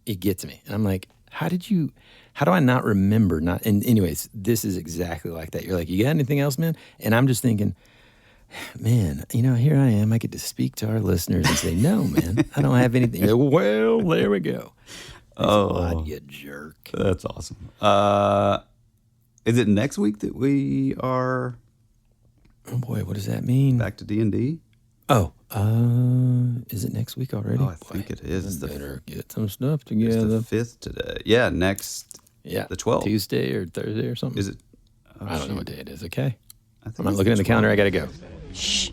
it gets me. And I'm like, how do I not remember? And anyways, this is exactly like that. You're like, you got anything else, man? And I'm just thinking, Man, here I am. I get to speak to our listeners and say, no, man, I don't have anything. Well, there we go. Odd, you jerk. That's awesome. Is it next week that we are... Oh, boy, what does that mean? Back to D&D? Oh, is it next week already? Oh, I think it is. Better get some stuff together. It's the 5th today. Yeah, next... Yeah. The 12th. Tuesday or Thursday or something. Is it? I don't know what day it is, okay? I think I'm not it's looking at the calendar. I got to go. Shh.